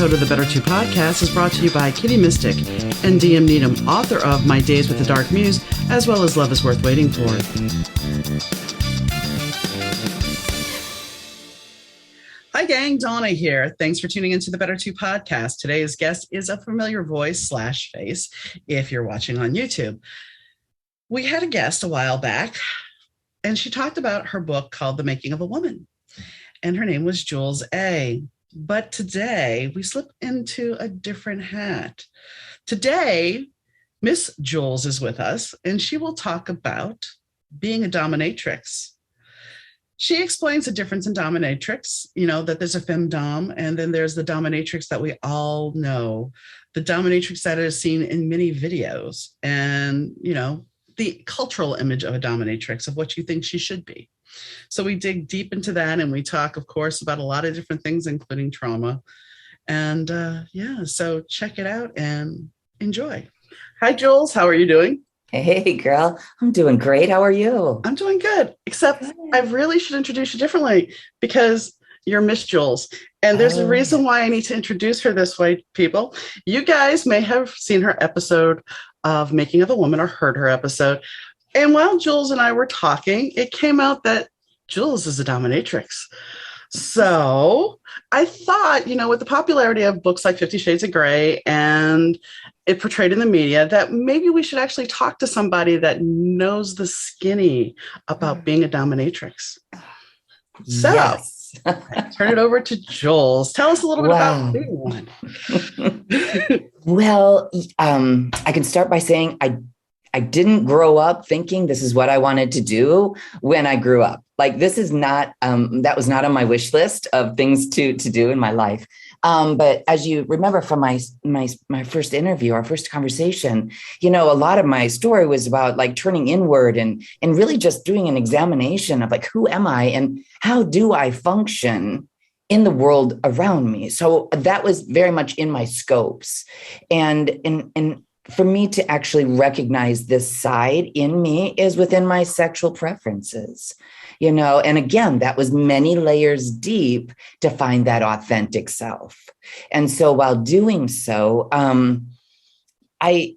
episode of the Better 2 podcast is brought to you by Kitty Mystic and DM Needham, author of My Days with the Dark Muse, as well as Love is Worth Waiting For. Hi gang, Donna here. Thanks for tuning into the Better 2 podcast. Today's guest is a familiar voice / face if you're watching on YouTube. We had a guest a while back, and she talked about her book called The Making of a Woman, and her name was Jules A. But today we slip into a different hat. Today, Miss Jules is with us, and she will talk about being a dominatrix. She explains the difference in dominatrix, that there's a Fem Dom, and then there's the dominatrix that we all know, the dominatrix that is seen in many videos, and, the cultural image of a dominatrix, of what you think she should be. So we dig deep into that, and we talk, of course, about a lot of different things, including trauma. And so check it out and enjoy. Hi, Jules. How are you doing? Hey, girl. I'm doing great. How are you? I'm doing good, except I really should introduce you differently because you're Miss Jules. And there's a reason why I need to introduce her this way, people. You guys may have seen her episode of Making of a Woman or heard her episode. And while Jules and I were talking, it came out that Jules is a dominatrix. So I thought, with the popularity of books like 50 Shades of Grey and it portrayed in the media, that maybe we should actually talk to somebody that knows the skinny about being a dominatrix. So yes. Turn it over to Jules. Tell us a little bit about being one. Well, I can start by saying I didn't grow up thinking this is what I wanted to do when I grew up. Like, this is not, that was not on my wish list of things to do in my life. But as you remember from my first interview, our first conversation, a lot of my story was about like turning inward and really just doing an examination of like, who am I and how do I function in the world around me? So that was very much in my scopes. And for me to actually recognize this side in me is within my sexual preferences, and again, that was many layers deep to find that authentic self. And so while doing so, I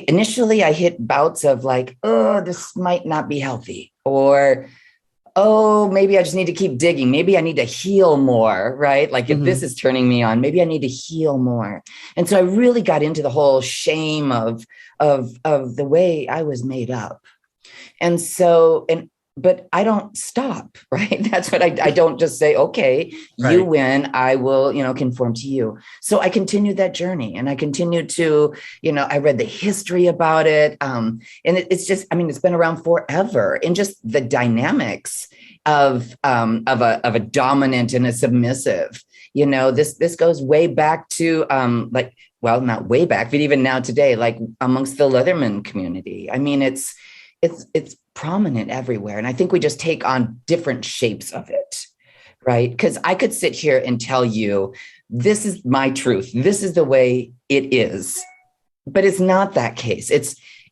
initially hit bouts of like, oh, this might not be healthy, or, oh, maybe I just need to keep digging. Maybe I need to heal more, right? Like if this is turning me on, maybe I need to heal more. And so I really got into the whole shame of the way I was made up. And so, but I don't stop, right? That's what I don't just say, okay, right, you win, I will, conform to you. So I continued that journey, and I continued to, I read the history about it. And it's just, it's been around forever, and just the dynamics of a dominant and a submissive, this goes way back to not way back, but even now today, like amongst the Leatherman community. It's prominent everywhere. And I think we just take on different shapes of it, right? Because I could sit here and tell you, this is my truth. This is the way it is. But it's not that case.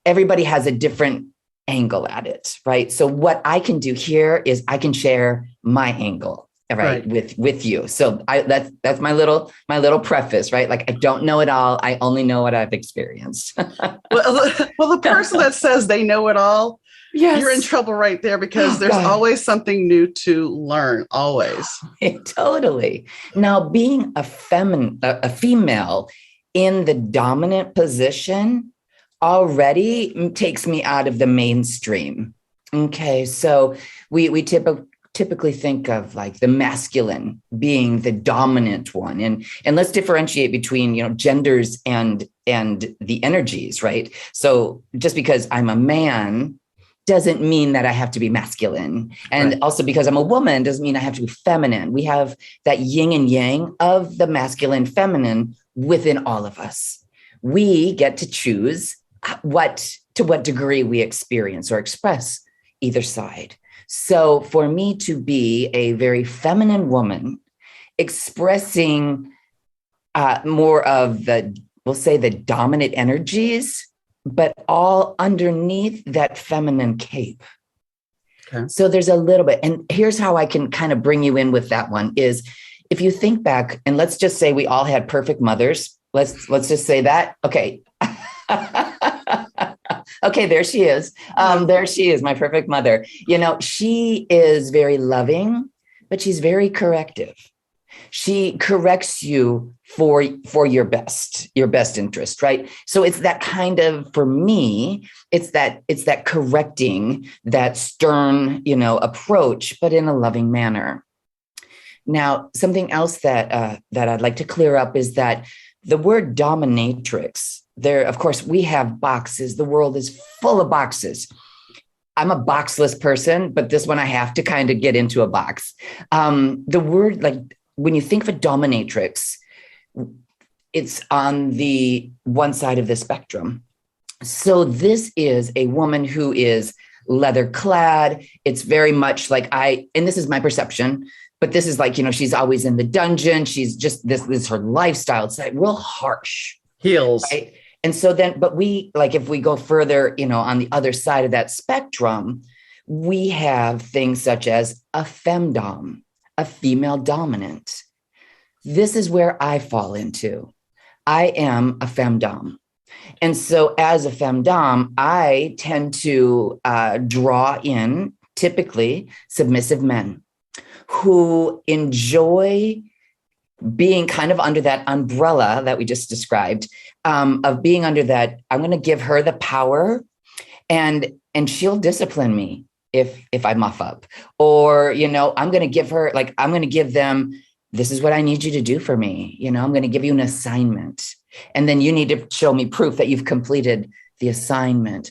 Everybody has a different angle at it, right? So what I can do here is I can share my angle, right. with you. So that's my little preface, right? Like, I don't know it all. I only know what I've experienced. well, the person that says they know it all, yes, you're in trouble right there, because there's always something new to learn, always. Totally. Now, being a female in the dominant position already takes me out of the mainstream. Okay, so we typically think of like the masculine being the dominant one, and let's differentiate between genders and the energies, right? So just because I'm a man doesn't mean that I have to be masculine. And also because I'm a woman doesn't mean I have to be feminine. We have that yin and yang of the masculine, feminine within all of us. We get to choose to what degree we experience or express either side. So for me to be a very feminine woman expressing more of we'll say the dominant energies, but all underneath that feminine cape. Okay. So there's a little bit, and here's how I can kind of bring you in with that one is, if you think back, and let's just say we all had perfect mothers. Let's just say that. Okay. Okay, there she is. There she is, my perfect mother. She is very loving, but she's very corrective. She corrects you for your best interest, right? So it's that kind of, for me, it's that correcting, that stern, approach, but in a loving manner. Now, something else that I'd like to clear up is that the word dominatrix, there, of course, we have boxes. The world is full of boxes. I'm a boxless person, but this one I have to kind of get into a box. The word, like, when you think of a dominatrix, it's on the one side of the spectrum. So this is a woman who is leather clad. It's very much like and this is my perception, but this is like, she's always in the dungeon. She's just, this is her lifestyle. It's like real harsh. Heels. Right? And so then, but we, like, if we go further, on the other side of that spectrum, we have things such as a Fem Dom, a female dominant. This is where I fall into. I am a Fem Dom. And so as a Fem Dom, I tend to draw in typically submissive men who enjoy being kind of under that umbrella that we just described, of being under that. I'm going to give her the power, and she'll discipline me if I muff up, or, I'm going to give her, like, I'm going to give them, this is what I need you to do for me. I'm going to give you an assignment, and then you need to show me proof that you've completed the assignment.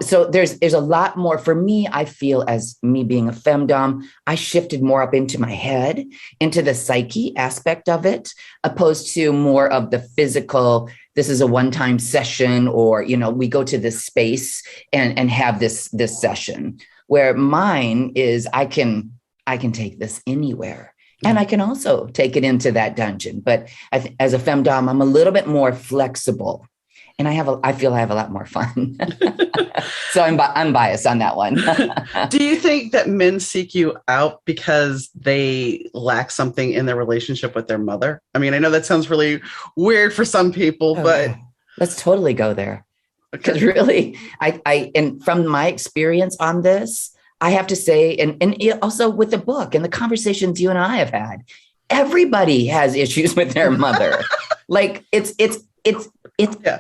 So there's a lot more for me. I feel, as me being a femdom, I shifted more up into my head, into the psyche aspect of it, opposed to more of the physical. This is a one-time session, or, we go to this space and have this session, where mine is, I can take this anywhere. And I can also take it into that dungeon. But as a femdom, I'm a little bit more flexible. And I feel I have a lot more fun. So I'm biased on that one. Do you think that men seek you out because they lack something in their relationship with their mother? I mean, I know that sounds really weird for some people, but yeah. Let's totally go there. Because really, and from my experience on this, I have to say, and also with the book and the conversations you and I have had, everybody has issues with their mother. Like it's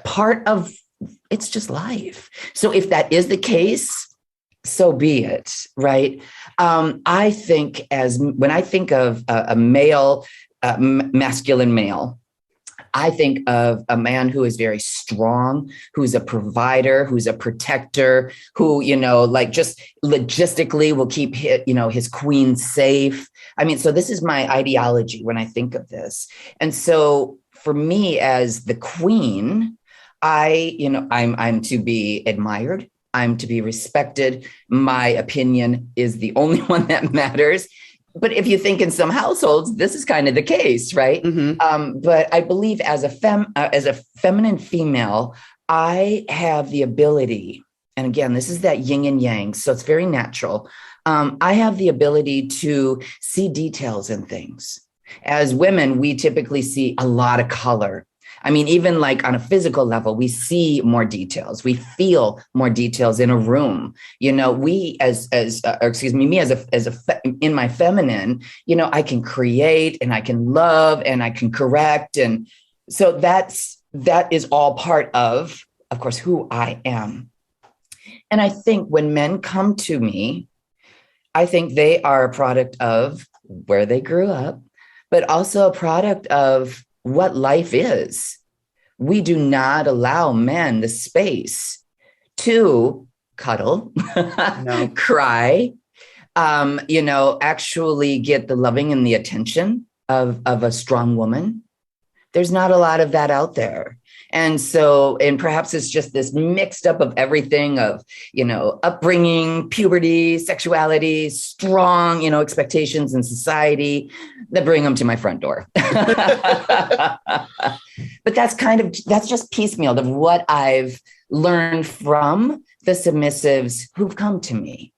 part of, it's just life. So if that is the case, so be it, right? I think when I think of a male, masculine male, I think of a man who is very strong, who's a provider, who's a protector, who, like, just logistically will keep his queen safe. I mean, so this is my ideology when I think of this. And so for me as the queen, I'm to be admired. I'm to be respected. My opinion is the only one that matters. But if you think in some households, this is kind of the case, right? Mm-hmm. But I believe as a feminine female, I have the ability, and again, this is that yin and yang, so it's very natural. I have the ability to see details in things. As women, we typically see a lot of color. I mean, even like on a physical level, we see more details. We feel more details in a room. Me as in my feminine, I can create and I can love and I can correct. And so that is all part of course, who I am. And I think when men come to me, I think they are a product of where they grew up, but also a product of what life is. We do not allow men the space to cuddle, no. Cry, actually get the loving and the attention of a strong woman. There's not a lot of that out there. And so, and perhaps it's just this mixed up of everything of, upbringing, puberty, sexuality, strong, expectations in society that bring them to my front door. But that's just piecemeal of what I've learned from the submissives who've come to me.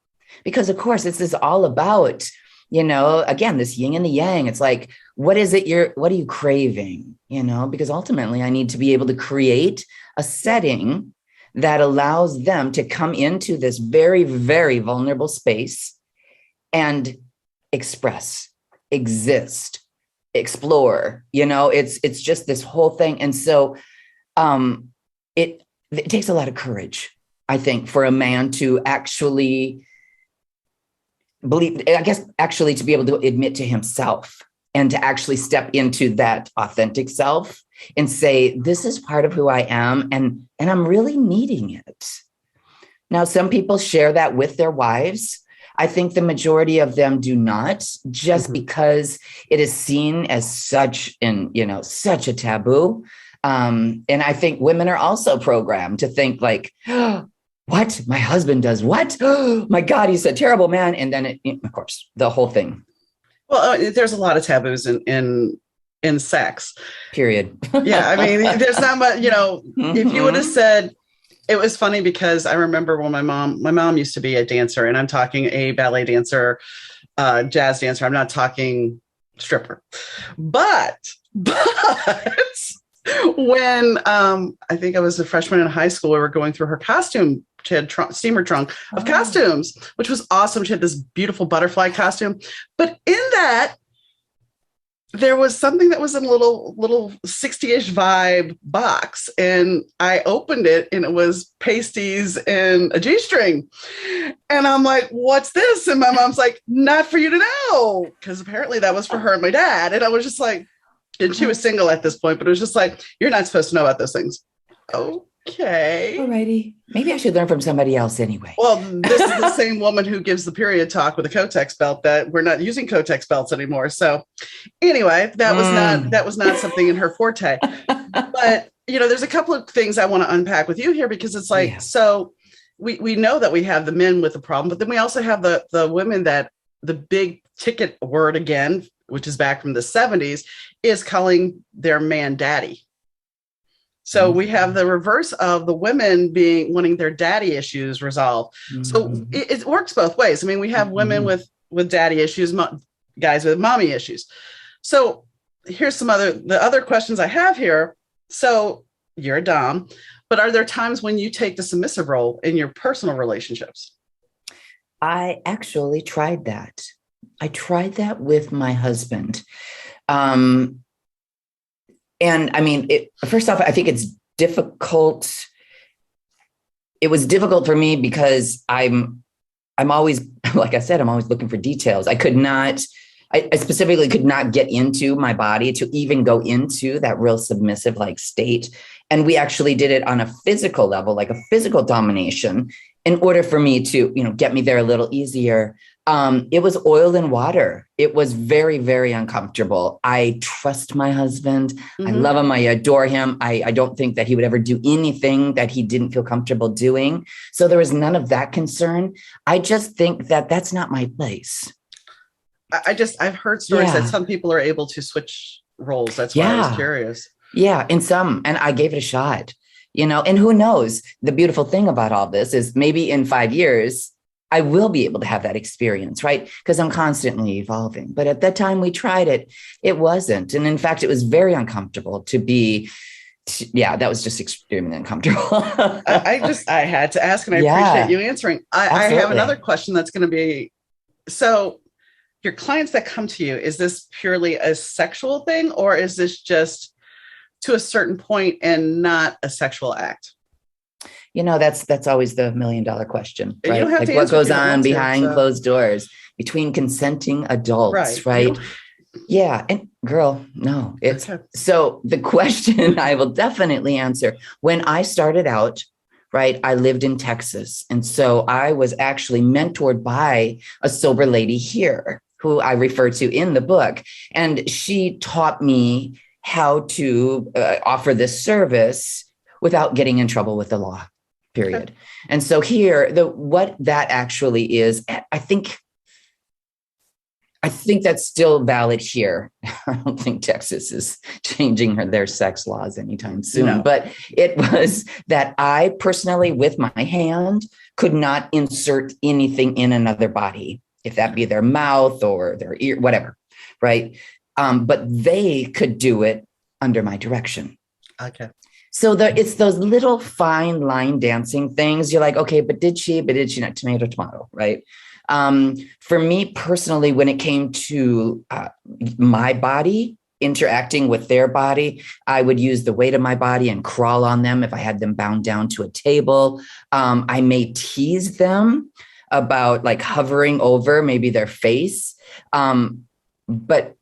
Because of course, this is all about, again, this yin and the yang. It's like, what are you craving? Because ultimately I need to be able to create a setting that allows them to come into this very, very vulnerable space and express, exist, explore. It's just this whole thing. And so it takes a lot of courage, I think, for a man to actually believe, I guess, actually to be able to admit to himself and to actually step into that authentic self and say, this is part of who I am, and I'm really needing it. Now, some people share that with their wives. I think the majority of them do not, just because it is seen as such a taboo. And I think women are also programmed to think like, oh, what? My husband does what? Oh my God, he's a terrible man. And then of course, the whole thing. Well, there's a lot of taboos in sex. Period. Yeah. I mean, there's not much, if you would have said, it was funny because I remember when my mom used to be a dancer, and I'm talking a ballet dancer, jazz dancer. I'm not talking stripper, but when I think I was a freshman in high school, we were going through her costume. She had steamer trunk of costumes, which was awesome. She had this beautiful butterfly costume, but in that, there was something that was in a little 60-ish vibe box, and I opened it, and it was pasties and a G-string. And I'm like, what's this? And my mom's like, not for you to know, because apparently that was for her and my dad. And I was just like, and she was single at this point, but it was just like, you're not supposed to know about those things. Okay. Alrighty. Maybe I should learn from somebody else anyway. Well, this is the same woman who gives the period talk with a Kotex belt that we're not using Kotex belts anymore. So anyway, that was not something in her forte. But, there's a couple of things I want to unpack with you here, because it's like, so we know that we have the men with the problem, but then we also have the women that the big ticket word again, which is back from the 70s, is calling their man daddy. So we have the reverse of the women wanting their daddy issues resolved. So it works both ways. I mean, we have women with daddy issues, guys with mommy issues. So here's the other questions I have here. So you're a dom, but are there times when you take the submissive role in your personal relationships? I actually tried that. I tried that with my husband. And I mean, first off, I think it's difficult. It was difficult for me because I'm always, like I said, I'm always looking for details. I specifically could not get into my body to even go into that real submissive like state. And we actually did it on a physical level, like a physical domination, in order for me to, get me there a little easier. It was oil and water. It was very, very uncomfortable. I trust my husband. I love him. I adore him. I don't think that he would ever do anything that he didn't feel comfortable doing. So there was none of that concern. I just think that that's not my place. I've heard stories that some people are able to switch roles. That's why I was curious. Yeah, in some, and I gave it a shot, and who knows? The beautiful thing about all this is maybe in 5 years, I will be able to have that experience, right? Because I'm constantly evolving. But at that time we tried it, it wasn't. And in fact, it was very uncomfortable that was just extremely uncomfortable. I had to ask, and I appreciate you answering. I have another question that's going to be, so your clients that come to you, is this purely a sexual thing, or is this just to a certain point and not a sexual act? That's always the $1 million question, right? You don't have like to what goes on behind so. closed doors between consenting adults, right? Yeah. And girl, no, it's okay. So the question I will definitely answer. When I started out, right, I lived in Texas. And so I was actually mentored by a sober lady here who I refer to in the book. And she taught me how to offer this service without getting in trouble with the law, period. Okay. And so here, what that actually is, I think that's still valid here. I don't think Texas is changing their sex laws anytime soon. No. But it was that I personally, with my hand, could not insert anything in another body, if that be their mouth or their ear, whatever, right? but they could do it under my direction. Okay. So it's those little fine line dancing things. You're like, okay, but did she not? Tomato, right? For me personally, when it came to my body interacting with their body, I would use the weight of my body and crawl on them if I had them bound down to a table. I may tease them about like hovering over maybe their face. But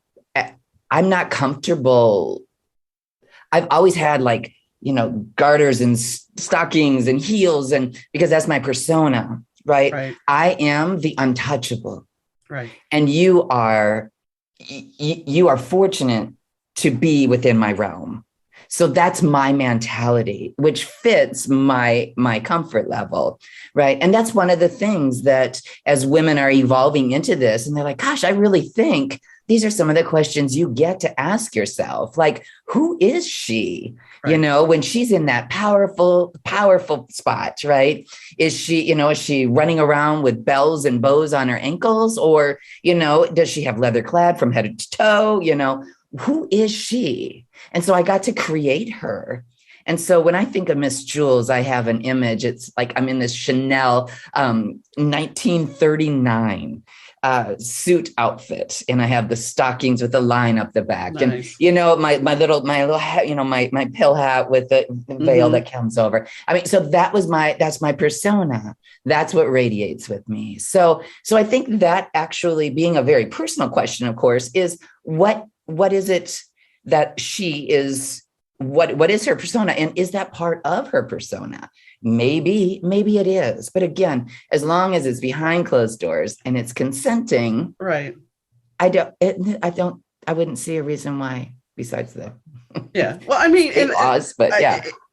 I'm not comfortable. I've always had like, garters and stockings and heels, and because that's my persona, right? I am the untouchable. Right. And you are fortunate to be within my realm. So that's my mentality, which fits my comfort level, right? And that's one of the things that as women are evolving into this, and they're like, gosh, I really think these are some of the questions you get to ask yourself. Like, who is she? Right. When she's in that powerful spot, right? Is she running around with bells and bows on her ankles? Or, does she have leather clad from head to toe? Who is she? And so I got to create her. And so when I think of Miss Jules, I have an image. It's like I'm in this Chanel 1939 suit outfit, and I have the stockings with the line up the back. Nice. And my little hat, my pill hat with the veil that comes over. I mean, so that's my persona. That's what radiates with me. So I think that actually, being a very personal question, of course, is what is it that she is? What is her persona, and is that part of her persona? Maybe it is. But again, as long as it's behind closed doors and it's consenting, right? I wouldn't see a reason why besides the yeah. Well, I mean,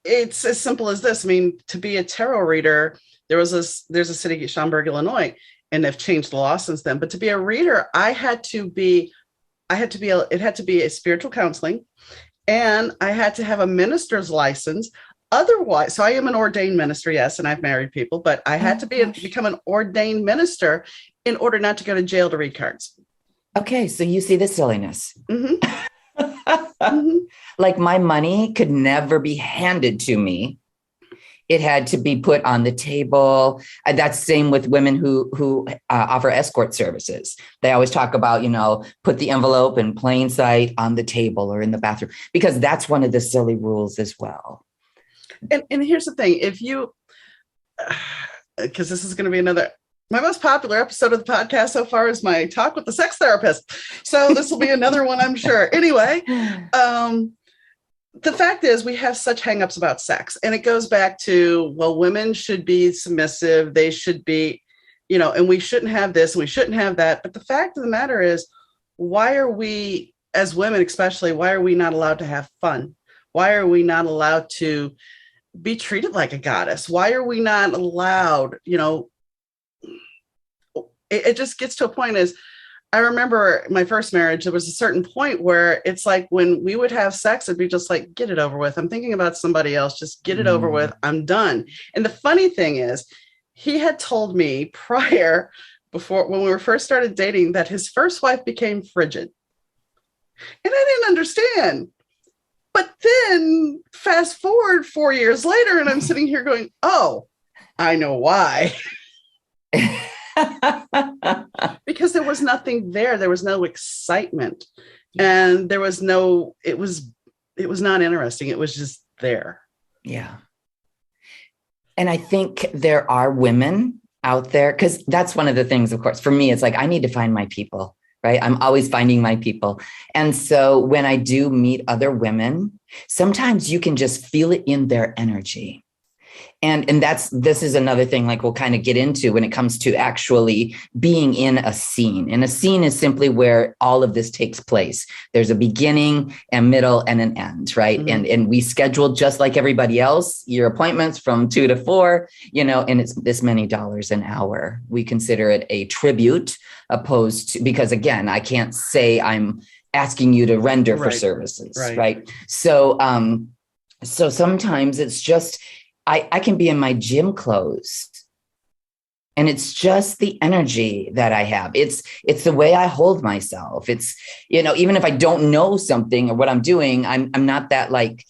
it's as simple as this. I mean, to be a tarot reader, there's a city, Schaumburg, Illinois, and they've changed the law since then. But to be a reader, it had to be a spiritual counseling, and I had to have a minister's license. Otherwise, so I am an ordained minister, yes, and I've married people, but I had to become an ordained minister in order not to go to jail to read cards. Okay, so you see the silliness. Mm-hmm. Like my money could never be handed to me. It had to be put on the table. That's same with women who offer escort services. They always talk about, put the envelope in plain sight on the table or in the bathroom, because that's one of the silly rules as well. And here's the thing, because this is going to be my most popular episode of the podcast so far is my talk with the sex therapist. So this will be another one, I'm sure. Anyway, the fact is we have such hangups about sex, and it goes back to, well, women should be submissive. They should be, and we shouldn't have this and we shouldn't have that. But the fact of the matter is, why are we, as women especially, why are we not allowed to have fun? Why are we not allowed to be treated like a goddess? Why are we not allowed, it just gets to a point is, I remember my first marriage, there was a certain point where it's like when we would have sex, it'd be just like, get it over with. I'm thinking about somebody else, just get it over with. I'm done. And the funny thing is, he had told me before, when we were first started dating, that his first wife became frigid. And I didn't understand. But then fast forward 4 years later, and I'm sitting here going, oh, I know why. Because there was nothing there. There was no excitement, and it was not interesting. It was just there. Yeah. And I think there are women out there, because that's one of the things, of course, for me, it's like, I need to find my people. Right? I'm always finding my people. And so when I do meet other women, sometimes you can just feel it in their energy. And this is another thing, like we'll kind of get into when it comes to actually being in a scene. And a scene is simply where all of this takes place. There's a beginning, a middle, and an end, right? Mm-hmm. And we schedule just like everybody else, your appointments from 2 to 4, and it's this many dollars an hour. We consider it a tribute opposed to, because again, I can't say I'm asking you to render for services, right? So sometimes it's just, I can be in my gym clothes And it's just the energy that I have. It's the way I hold myself. It's, even if I don't know something or what I'm doing, I'm not that like,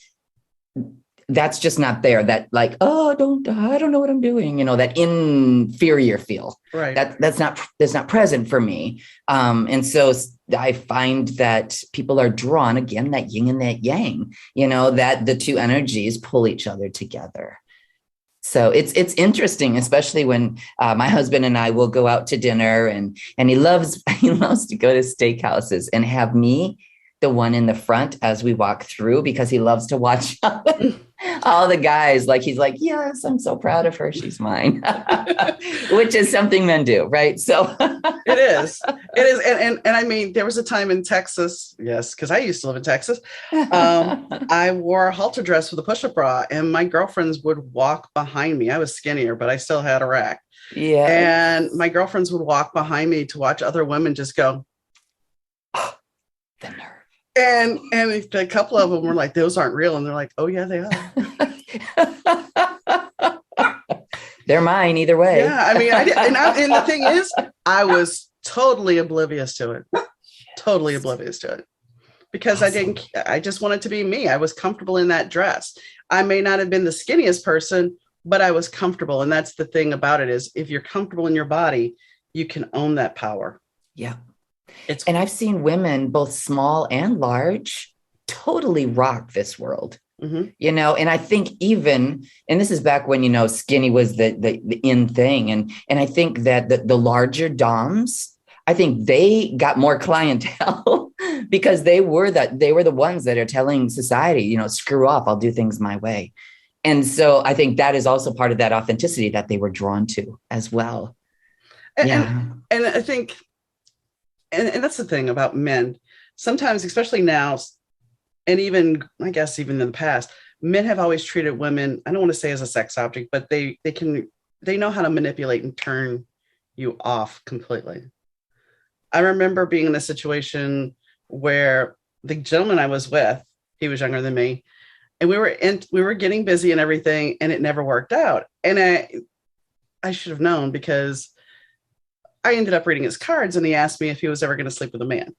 that's just not there. That like, I don't know what I'm doing. That inferior feel. Right. That's not present for me. And so I find that people are drawn, again, that yin and that yang, that the two energies pull each other together. So it's interesting, especially when my husband and I will go out to dinner, and he loves to go to steakhouses and have me the one in the front as we walk through, because he loves to watch all the guys. Like, he's like, yes, I'm so proud of her. She's mine, which is something men do. Right. So it is. And I mean, there was a time in Texas. Yes. Cause I used to live in Texas. I wore a halter dress with a push-up bra, and my girlfriends would walk behind me. I was skinnier, but I still had a rack. Yeah. And my girlfriends would walk behind me to watch other women just go, oh, the nerve. And a couple of them were like, those aren't real. And they're like, oh yeah, they are. They're mine either way. Yeah. I mean, and the thing is, I was totally oblivious to it. Totally oblivious to it. Because awesome. I just wanted to be me. I was comfortable in that dress. I may not have been the skinniest person, but I was comfortable. And that's the thing about it, is if you're comfortable in your body, you can own that power. Yeah. And I've seen women, both small and large, totally rock this world, and I think and this is back when, skinny was the in thing. And I think that the larger doms, I think they got more clientele because they were the ones that are telling society, screw off, I'll do things my way. And so I think that is also part of that authenticity that they were drawn to as well. And I think, and that's the thing about men. Sometimes, especially now, and even, I guess, even in the past, men have always treated women, I don't want to say as a sex object, but they know how to manipulate and turn you off completely. I remember being in a situation where the gentleman I was with, he was younger than me, and we were getting busy and everything, and it never worked out. And I should have known, because I ended up reading his cards, and he asked me if he was ever going to sleep with a man.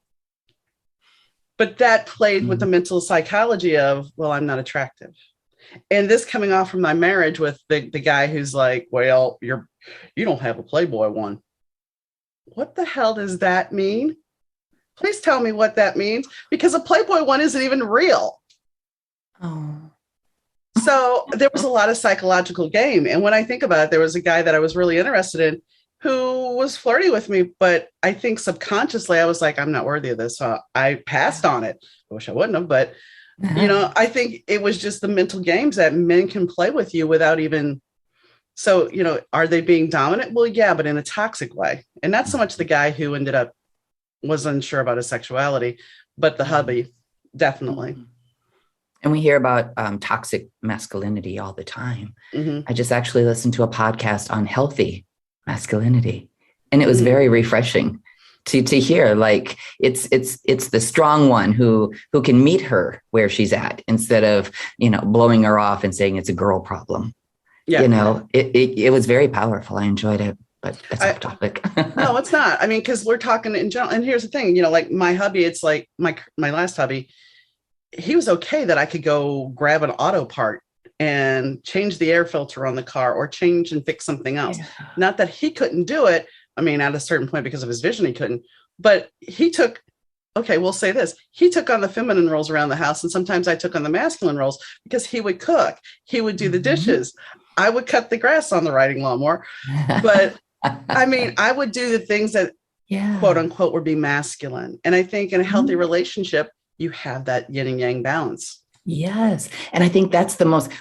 But that played with the mental psychology of, well, I'm not attractive. And this coming off from my marriage with the guy who's like, well, you don't have a Playboy one. What the hell does that mean? Please tell me what that means, because a Playboy one isn't even real. Oh. So there was a lot of psychological game. And when I think about it, there was a guy that I was really interested in who was flirty with me, but I think subconsciously I was like, I'm not worthy of this. So I passed on it. I wish I wouldn't have, but I think it was just the mental games that men can play with you without even. So, are they being dominant? Well, yeah, but in a toxic way. And not so much the guy who ended up was unsure about his sexuality, but the hubby, definitely. And we hear about toxic masculinity all the time. I just actually listened to a podcast on healthy masculinity, and it was very refreshing to hear, like, it's the strong one who can meet her where she's at, instead of, blowing her off and saying it's a girl problem. Yeah. It was very powerful. I enjoyed it, but that's off topic. No, it's not. I mean, because we're talking in general, and here's the thing, like my hubby, it's like my last hubby, he was okay that I could go grab an auto part and change the air filter on the car, or change and fix something else. Yeah. Not that he couldn't do it. I mean, at a certain point, because of his vision, he couldn't, but we'll say this. He took on the feminine roles around the house. And sometimes I took on the masculine roles, because he would cook. He would do the dishes. I would cut the grass on the riding lawnmower. But I mean, I would do the things that quote unquote would be masculine. And I think in a healthy relationship, you have that yin and yang balance. Yes. And I think that's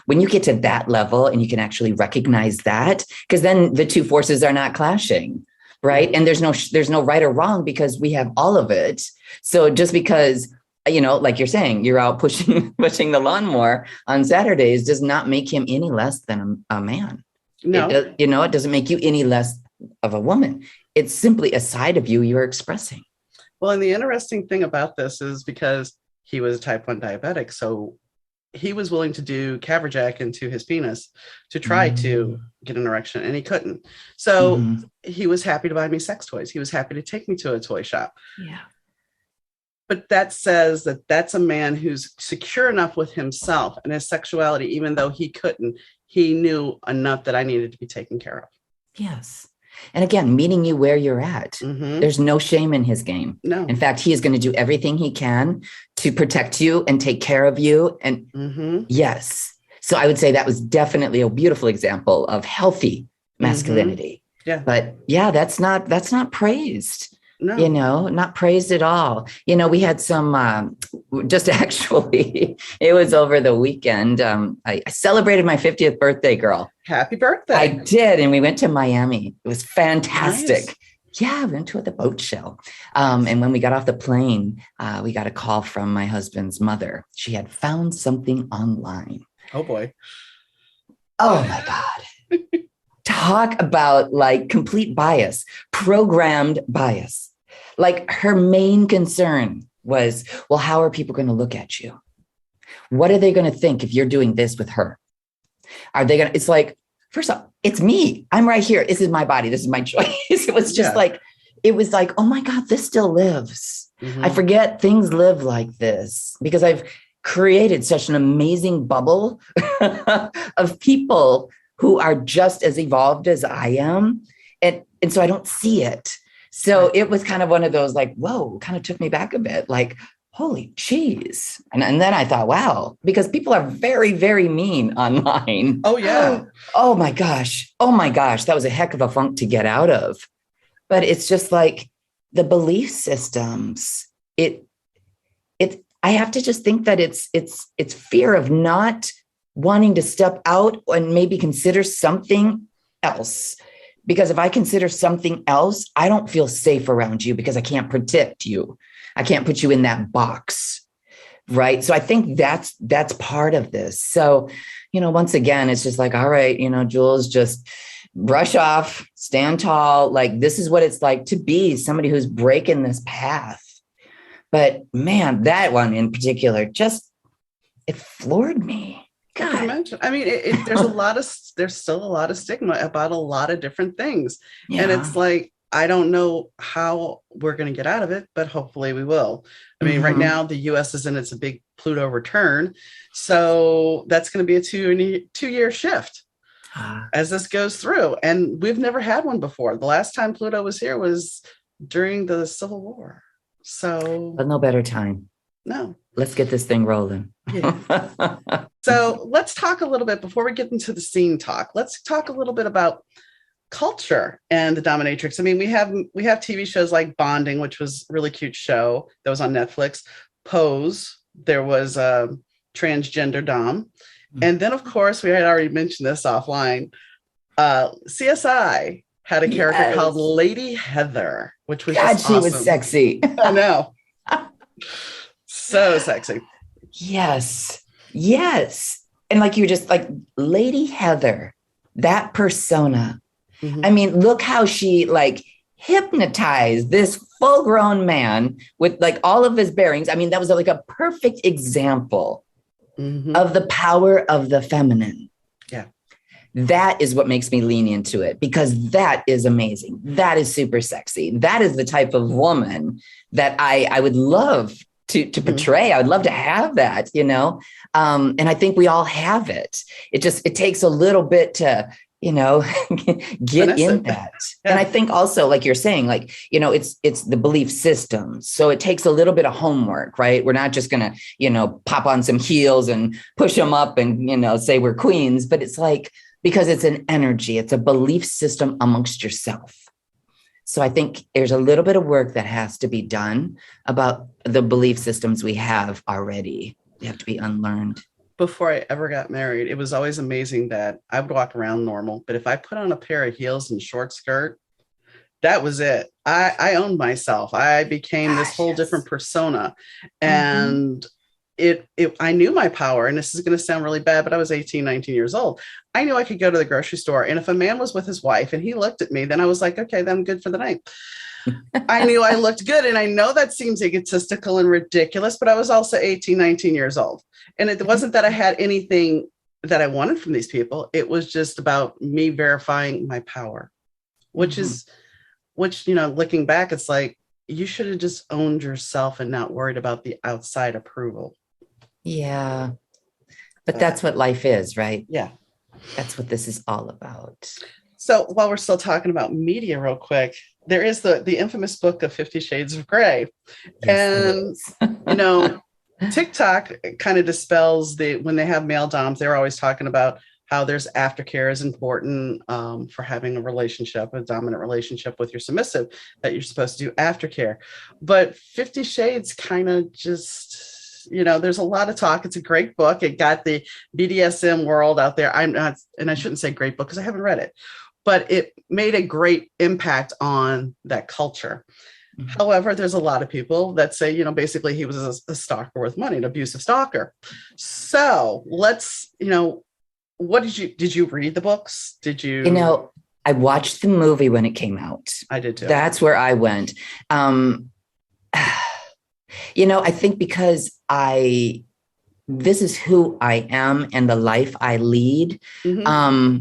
when you get to that level and you can actually recognize that, because then the two forces are not clashing, right? And there's no right or wrong, because we have all of it. So just because, like you're saying, you're out pushing the lawnmower on Saturdays does not make him any less than a man. No, it doesn't make you any less of a woman. It's simply a side of you you're expressing. Well, and the interesting thing about this is, because he was a type 1 diabetic. So he was willing to do caverjack into his penis to try to get an erection, and he couldn't. So he was happy to buy me sex toys. He was happy to take me to a toy shop. Yeah. But that says that that's a man who's secure enough with himself and his sexuality, even though he couldn't, he knew enough that I needed to be taken care of. Yes. And again, meeting you where you're at. There's no shame in his game. No. In fact, he is going to do everything he can to protect you and take care of you. And yes. So I would say that was definitely a beautiful example of healthy masculinity. Yeah. But yeah, that's not praised. No. You know, not praised at all. You know, we had some, just actually, it was over the weekend. I celebrated my 50th birthday, girl. Happy birthday. I did. And we went to Miami. It was fantastic. Nice. Yeah, we went to the boat show. And when we got off the plane, we got a call from my husband's mother. She had found something online. Oh, boy. Oh, my God. Talk about like complete bias, programmed bias. Like her main concern was, well, how are people going to look at you? What are they going to think if you're doing this with her? Are they going to, it's like, first off, it's me. I'm right here. This is my body. This is my choice. It was just like, oh my God, this still lives. I forget things live like this because I've created such an amazing bubble of people who are just as evolved as I am. And so I don't see it. So it was kind of one of those like, whoa, kind of took me back a bit, like, holy cheese. And then I thought, wow, because people are very, very mean online. Oh, yeah. Oh my gosh. Oh my gosh. That was a heck of a funk to get out of. But it's just like the belief systems. I have to just think that it's fear of not wanting to step out and maybe consider something else. Because if I consider something else, I don't feel safe around you because I can't protect you. I can't put you in that box. Right. So I think that's part of this. So, once again, it's just like, all right, Jules, just brush off, stand tall. Like, this is what it's like to be somebody who's breaking this path. But man, that one in particular, it floored me. God. I mean, there's still a lot of stigma about a lot of different things. Yeah. And it's like, I don't know how we're going to get out of it, but hopefully we will. I mean, right now the US is in its a big Pluto return. So that's going to be a 2-year shift as this goes through. And we've never had one before. The last time Pluto was here was during the Civil War. So but no better time. No. Let's get this thing rolling. Yeah. So let's talk a little bit before we get into the scene talk. Let's talk a little bit about culture and the dominatrix. I mean, we have TV shows like Bonding, which was a really cute show that was on Netflix. Pose, there was a transgender dom. And then, of course, we had already mentioned this offline. CSI had a character called Lady Heather, which was just awesome. She was sexy. I know. So sexy. Yes. And like you were just like Lady Heather, that persona. I mean, look how she like hypnotized this full grown man with like all of his bearings. I mean, that was like a perfect example of the power of the feminine. Yeah. That is what makes me lean into it because that is amazing. That is super sexy. That is the type of woman that I would love to portray. I would love to have that, and I think we all have it. It takes a little bit to, get in that. Yeah. And I think also, like you're saying, like, it's the belief system. So it takes a little bit of homework, right? We're not just going to, pop on some heels and push them up and, say we're queens, but it's like, because it's an energy, it's a belief system amongst yourself. So I think there's a little bit of work that has to be done about the belief systems we have already. They have to be unlearned. Before I ever got married, it was always amazing that I would walk around normal, but if I put on a pair of heels and short skirt, that was it. I owned myself. I became this whole different persona. And I knew my power, and this is going to sound really bad, but I was 18, 19 years old. I knew I could go to the grocery store, and if a man was with his wife and he looked at me, then I was like, okay, then I'm good for the night. I knew I looked good. And I know that seems egotistical and ridiculous, but I was also 18, 19 years old. And it wasn't that I had anything that I wanted from these people. It was just about me verifying my power, which, looking back, it's like, you should have just owned yourself and not worried about the outside approval. Yeah. But that's what life is, right? Yeah. That's what this is all about. So while we're still talking about media real quick, there is the infamous book of 50 Shades of Grey. Yes, and, TikTok kind of dispels when they have male doms, they're always talking about how there's aftercare is important for having a dominant relationship with your submissive, that you're supposed to do aftercare. But 50 Shades kind of just, there's a lot of talk. It's a great book. It got the BDSM world out there. I'm not, and I shouldn't say great book because I haven't read it, but it made a great impact on that culture. Mm-hmm. However, there's a lot of people that say, basically he was a stalker with money, an abusive stalker. So let's, what did you read the books? Did you? I watched the movie when it came out. I did too. That's where I went. I think because this is who I am and the life I lead. Mm-hmm.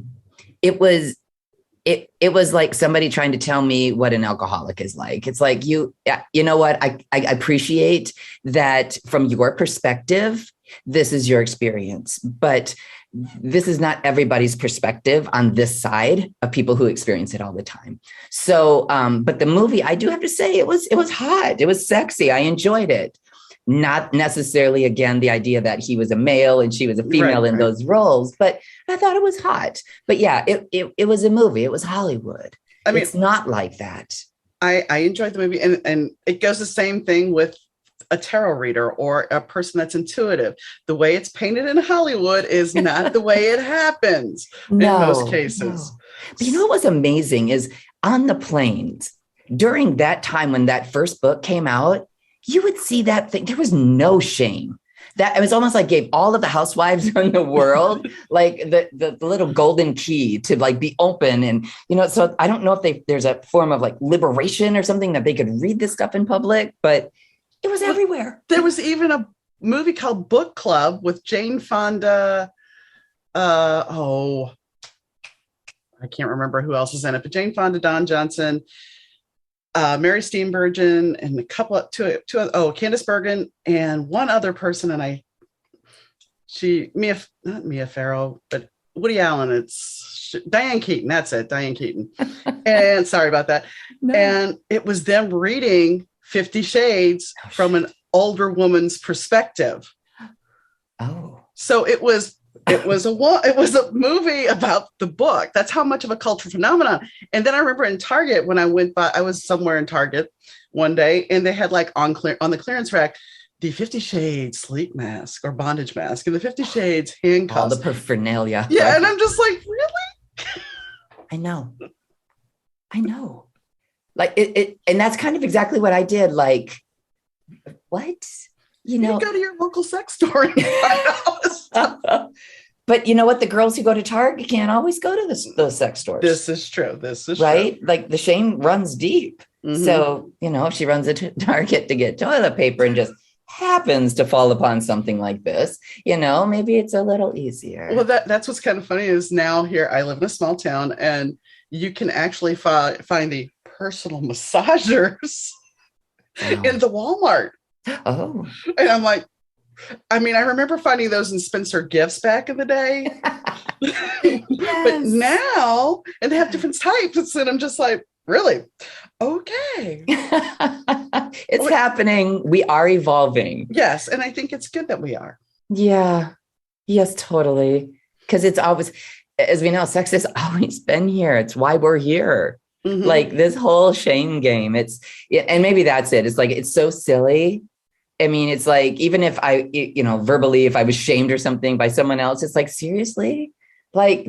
It was like somebody trying to tell me what an alcoholic is like. It's like, you know what? I appreciate that from your perspective, this is your experience, but this is not everybody's perspective on this side of people who experience it all the time. So, but the movie, I do have to say, it was hot. It was sexy. I enjoyed it. Not necessarily, again, the idea that he was a male and she was a female in those roles, but I thought it was hot. But yeah, it was a movie. It was Hollywood. I mean, it's not like that. I enjoyed the movie, and it goes the same thing with a tarot reader or a person that's intuitive. The way it's painted in Hollywood is not the way it happens in most cases. No. But what was amazing is on the planes during that time when that first book came out, you would see that thing. There was no shame. That it was almost like gave all of the housewives in the world like the little golden key to like be open. And, so I don't know if there's a form of like liberation or something that they could read this stuff in public, but it was everywhere. There was even a movie called Book Club with Jane Fonda. I can't remember who else is in it, but Jane Fonda, Don Johnson, Mary Steenburgen, and a couple of Candice Bergen, and one other person, and not Mia Farrow, but Woody Allen. It's Diane Keaton. That's it, Diane Keaton. And sorry about that. No. And it was them reading 50 Shades from an older woman's perspective. Oh, so it was a movie about the book. That's how much of a cultural phenomenon. And then I remember in Target when I went by, I was somewhere in Target one day, and they had like on the clearance rack, the 50 Shades sleep mask or bondage mask, and the 50 Shades handcuffs. All the paraphernalia. Yeah, right? And I'm just like, really? I know. Like it, and that's kind of exactly what I did. Like, what? You go to your local sex store and find all this stuff. But you know what? The girls who go to Target can't always go to those sex stores. This is true. Right? Like the shame runs deep. Mm-hmm. So, if she runs into Target to get toilet paper and just happens to fall upon something like this, maybe it's a little easier. Well, that's what's kind of funny is now here I live in a small town, and you can actually find the personal massagers in the Walmart. Oh. And I'm like, I remember finding those in Spencer Gifts back in the day. Yes. But now, and they have different types, and I'm just like, really? Okay. It's happening. We are evolving. Yes. And I think it's good that we are. Yeah. Yes, totally. Because it's always, as we know, sex has always been here. It's why we're here. Mm-hmm. Like this whole shame game. And maybe that's it. It's like, it's so silly. It's like, even if I, verbally, if I was shamed or something by someone else, it's like, seriously, like,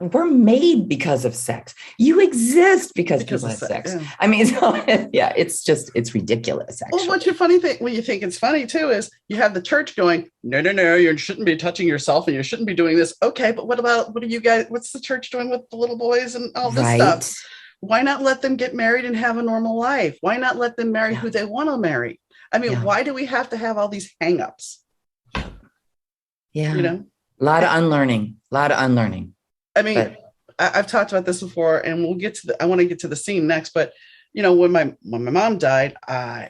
we're made because of sex. You exist because people have sex. Yeah. I mean, so, yeah, it's ridiculous, actually. Well, what's your funny thing, when you think it's funny too, is you have the church going, no, you shouldn't be touching yourself and you shouldn't be doing this. Okay, but what are you guys, what's the church doing with the little boys and all this stuff? Why not let them get married and have a normal life? Why not let them marry who they want to marry? I mean, why do we have to have all these hangups? Yeah. You know, a lot of unlearning. I mean, I've talked about this before, and we'll get to I want to get to the scene next, but you know, when my mom died,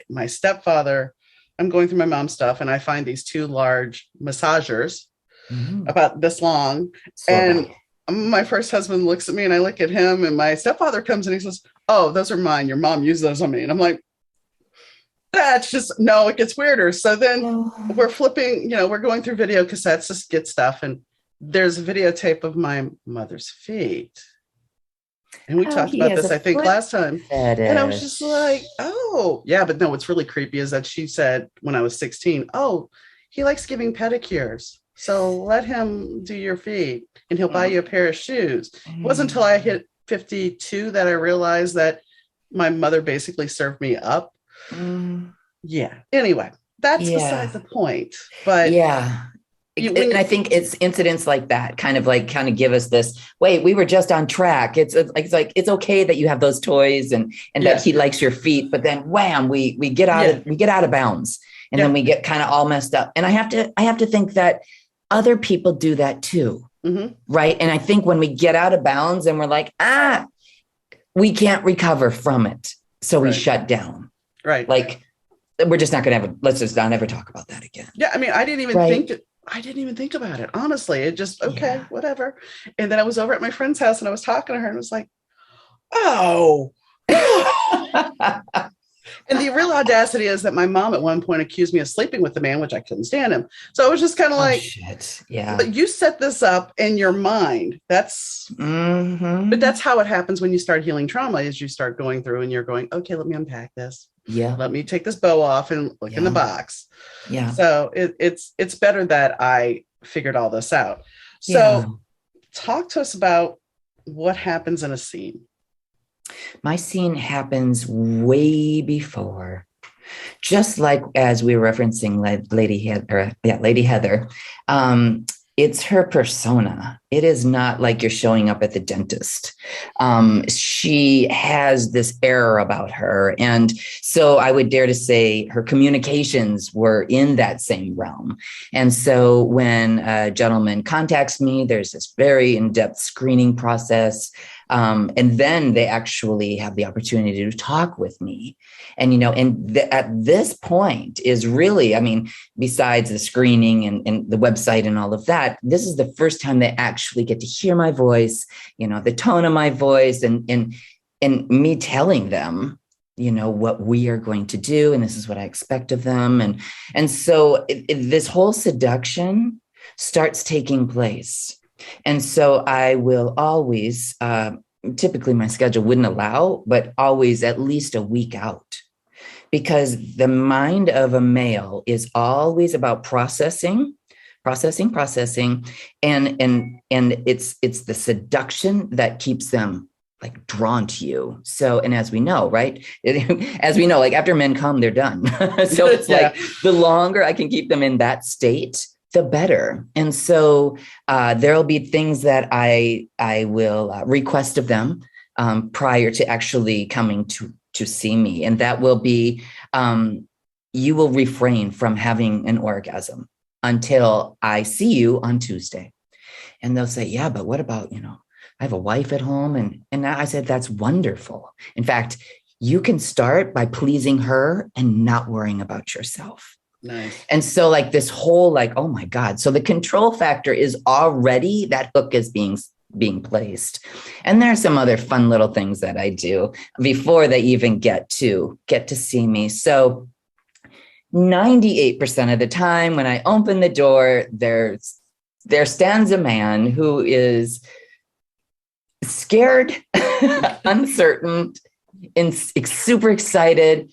my stepfather, I'm going through my mom's stuff and I find these two large massagers about this long. And my first husband looks at me and I look at him, and my stepfather comes and he says, "Oh, those are mine. Your mom used those on me." And I'm like, that's just, no, it gets weirder. So then we're flipping, you know, we're going through video cassettes to get stuff. And there's a videotape of my mother's feet. And we talked about this, I think, last time. And I was just like, oh, yeah. But no, what's really creepy is that she said when I was 16, oh, he likes giving pedicures. So let him do your feet and he'll buy you a pair of shoes. It wasn't until I hit 52 that I realized that my mother basically served me up. Yeah. Anyway, that's beside the point. But and I think it's incidents like that kind of give us this, wait, we were just on track. It's like it's okay that you have those toys and that he likes your feet, but then wham, we get out of bounds, and then we get kind of all messed up. And I have to think that other people do that too. Right. And I think when we get out of bounds and we're like, we can't recover from it. So we shut down. Right. Like, we're just not going to let's just not ever talk about that again. Yeah. I mean, I didn't even think about it. Honestly, it just, whatever. And then I was over at my friend's house and I was talking to her and it was like, oh. And the real audacity is that my mom at one point accused me of sleeping with the man, which I couldn't stand him. So I was just kind of like, shit. Yeah. But you set this up in your mind. That's, but that's how it happens when you start healing trauma, is you start going through and you're going, okay, let me unpack this. Yeah. Let me take this bow off and look in the box. Yeah. So it's better that I figured all this out. So talk to us about what happens in a scene. My scene happens way before, just like as we were referencing Lady Heather. It's her persona. It is not like you're showing up at the dentist. She has this air about her. And so I would dare to say her communications were in that same realm. And so when a gentleman contacts me, there's this very in-depth screening process. And then they actually have the opportunity to talk with me. And, at this point is really, I mean, besides the screening and the website and all of that, this is the first time they actually get to hear my voice, the tone of my voice and me telling them, what we are going to do. And this is what I expect of them. And so this whole seduction starts taking place. And so I will always, typically my schedule wouldn't allow, but always at least a week out, because the mind of a male is always about processing. And it's the seduction that keeps them like drawn to you. So, and as we know, right? Like after men come, they're done. So it's like the longer I can keep them in that state, the better. And so there'll be things that I will request of them prior to actually coming to see me. And that will be, you will refrain from having an orgasm until I see you on Tuesday. And they'll say, yeah, but what about, I have a wife at home. And I said, that's wonderful. In fact, you can start by pleasing her and not worrying about yourself. Nice. And so like this whole, like, oh my God. So the control factor is already, that hook is being placed. And there are some other fun little things that I do before they even get to see me. So 98% of the time when I open the door, there stands a man who is scared, uncertain, and super excited,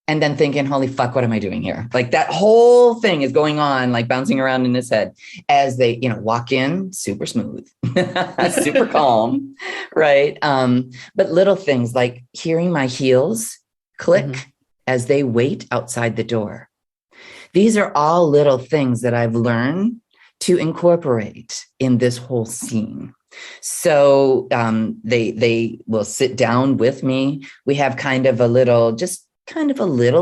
and then thinking, holy fuck, what am I doing here? Like that whole thing is going on, like bouncing around in his head as they, walk in super smooth, super calm. Right. But little things like hearing my heels click Mhm. as they wait outside the door. These are all little things that I've learned to incorporate in this whole scene. So they will sit down with me. We have kind of a little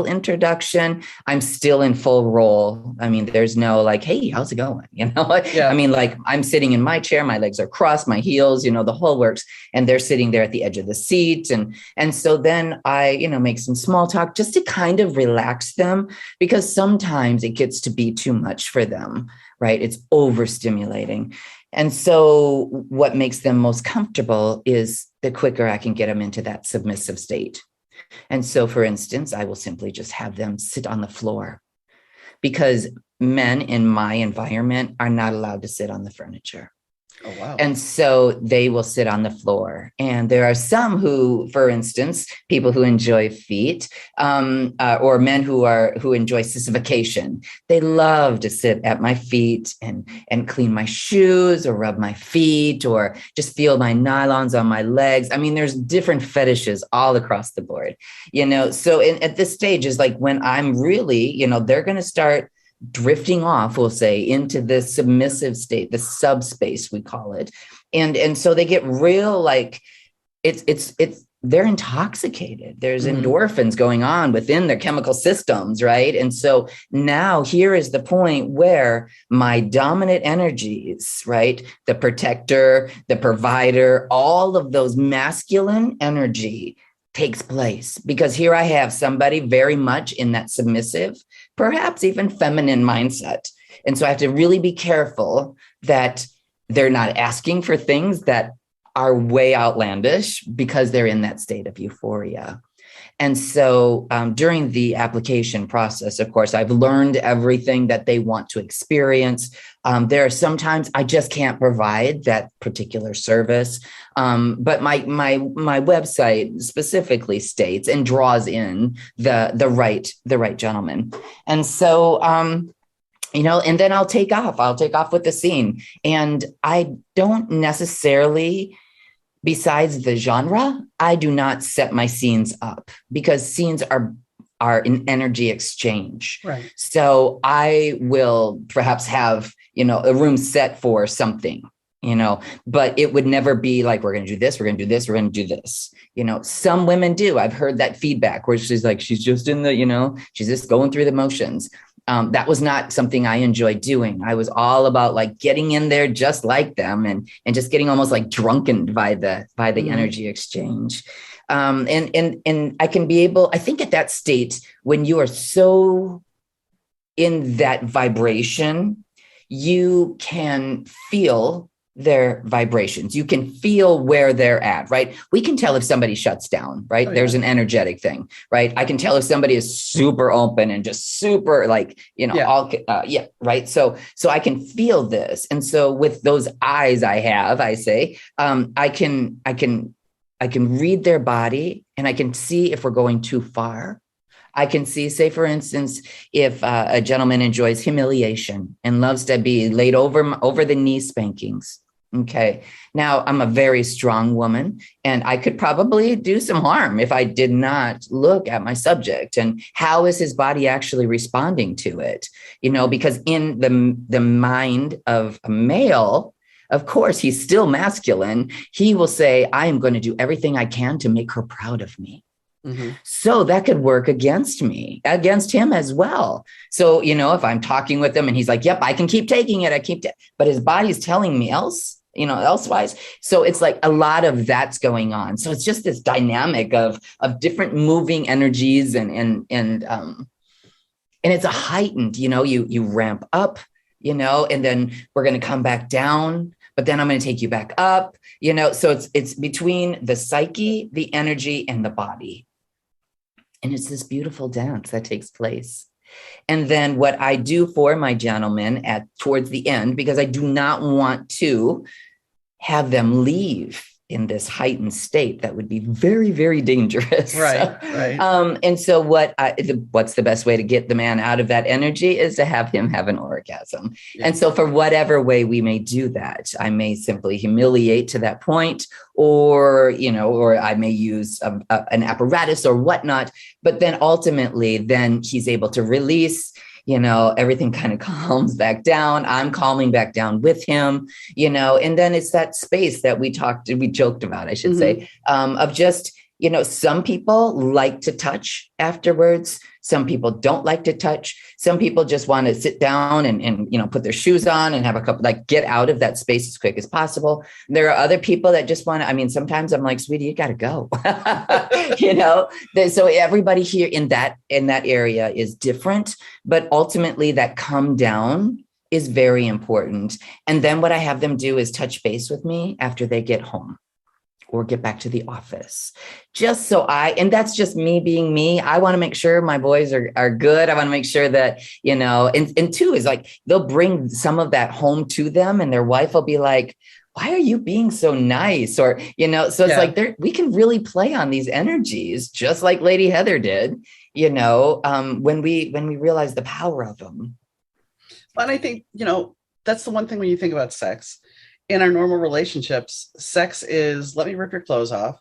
introduction. I'm still in full role. I mean, there's no like, hey, how's it going? I Yeah. mean, like I'm sitting in my chair, my legs are crossed, my heels, the whole works. And they're sitting there at the edge of the seat. And so then I, make some small talk just to kind of relax them, because sometimes it gets to be too much for them, right? It's overstimulating. And so what makes them most comfortable is the quicker I can get them into that submissive state. And so, for instance, I will simply just have them sit on the floor, because men in my environment are not allowed to sit on the furniture. Oh, wow. And so they will sit on the floor. And there are some who, for instance, people who enjoy feet, or men who enjoy sissification. They love to sit at my feet and clean my shoes or rub my feet or just feel my nylons on my legs. I mean, there's different fetishes all across the board, So at this stage is like when I'm really, they're going to start drifting off, we'll say, into the submissive state, the subspace, we call it. And so they get real, like it's they're intoxicated. There's endorphins going on within their chemical systems, right? And so now here is the point where my dominant energies, right? The protector, the provider, all of those masculine energy takes place, because here I have somebody very much in that submissive, perhaps even feminine mindset. And so I have to really be careful that they're not asking for things that are way outlandish, because they're in that state of euphoria. And so during the application process, of course, I've learned everything that they want to experience. There are sometimes I just can't provide that particular service. But my website specifically states and draws in the right gentleman. And so, and then I'll take off with the scene. And I don't necessarily, besides the genre, I do not set my scenes up, because scenes are an energy exchange. Right. So I will perhaps have, a room set for something, but it would never be like, we're going to do this, we're going to do this, we're going to do this. Some women do. I've heard that feedback where she's like, she's just in the, she's just going through the motions. That was not something I enjoyed doing. I was all about like getting in there just like them and just getting almost like drunken by the energy exchange. And I can be able, I think at that state, when you are so in that vibration, you can feel their vibrations. You can feel where they're at, right? We can tell if somebody shuts down, right? Oh, There's an energetic thing, right? I can tell if somebody is super open and just super like, right? So I can feel this. And so with those eyes I have, I say, I can read their body, and I can see if we're going too far. I can see, say, for instance, if a gentleman enjoys humiliation and loves to be laid over the knee spankings. Okay. Now, I'm a very strong woman, and I could probably do some harm if I did not look at my subject and how is his body actually responding to it? Because in the mind of a male, of course, he's still masculine. He will say, I am going to do everything I can to make her proud of me. Mm-hmm. So that could work against him as well. So, if I'm talking with him and he's like, yep, I can keep taking it. But his body's telling me elsewise. So it's like a lot of that's going on. So it's just this dynamic of different moving energies and it's a heightened, you ramp up, and then we're going to come back down, but then I'm going to take you back up, so it's between the psyche, the energy, and the body. And it's this beautiful dance that takes place. And then what I do for my gentlemen towards the end, because I do not want to have them leave in this heightened state that would be very, very dangerous. Right. Right. And so what's the best way to get the man out of that energy is to have him have an orgasm. Yeah. And so for whatever way we may do that, I may simply humiliate to that point, or I may use an apparatus or whatnot, but then ultimately then he's able to release. Everything kind of calms back down. I'm calming back down with him, and then it's that space that we joked about, I should say, of just, some people like to touch afterwards. Some people don't like to touch. Some people just want to sit down and put their shoes on and have a cup, like get out of that space as quick as possible. There are other people that just want to, sometimes I'm like, sweetie, you got to go, so everybody here in that area is different, but ultimately that come down is very important. And then what I have them do is touch base with me after they get home or get back to the office. Just so and that's just me being me. I want to make sure my boys are good. I want to make sure that, and two is like, they'll bring some of that home to them and their wife will be like, why are you being so nice? Or, so it's like we can really play on these energies, just like Lady Heather did, when we realize the power of them. And I think, that's the one thing when you think about sex. In our normal relationships, sex is let me rip your clothes off.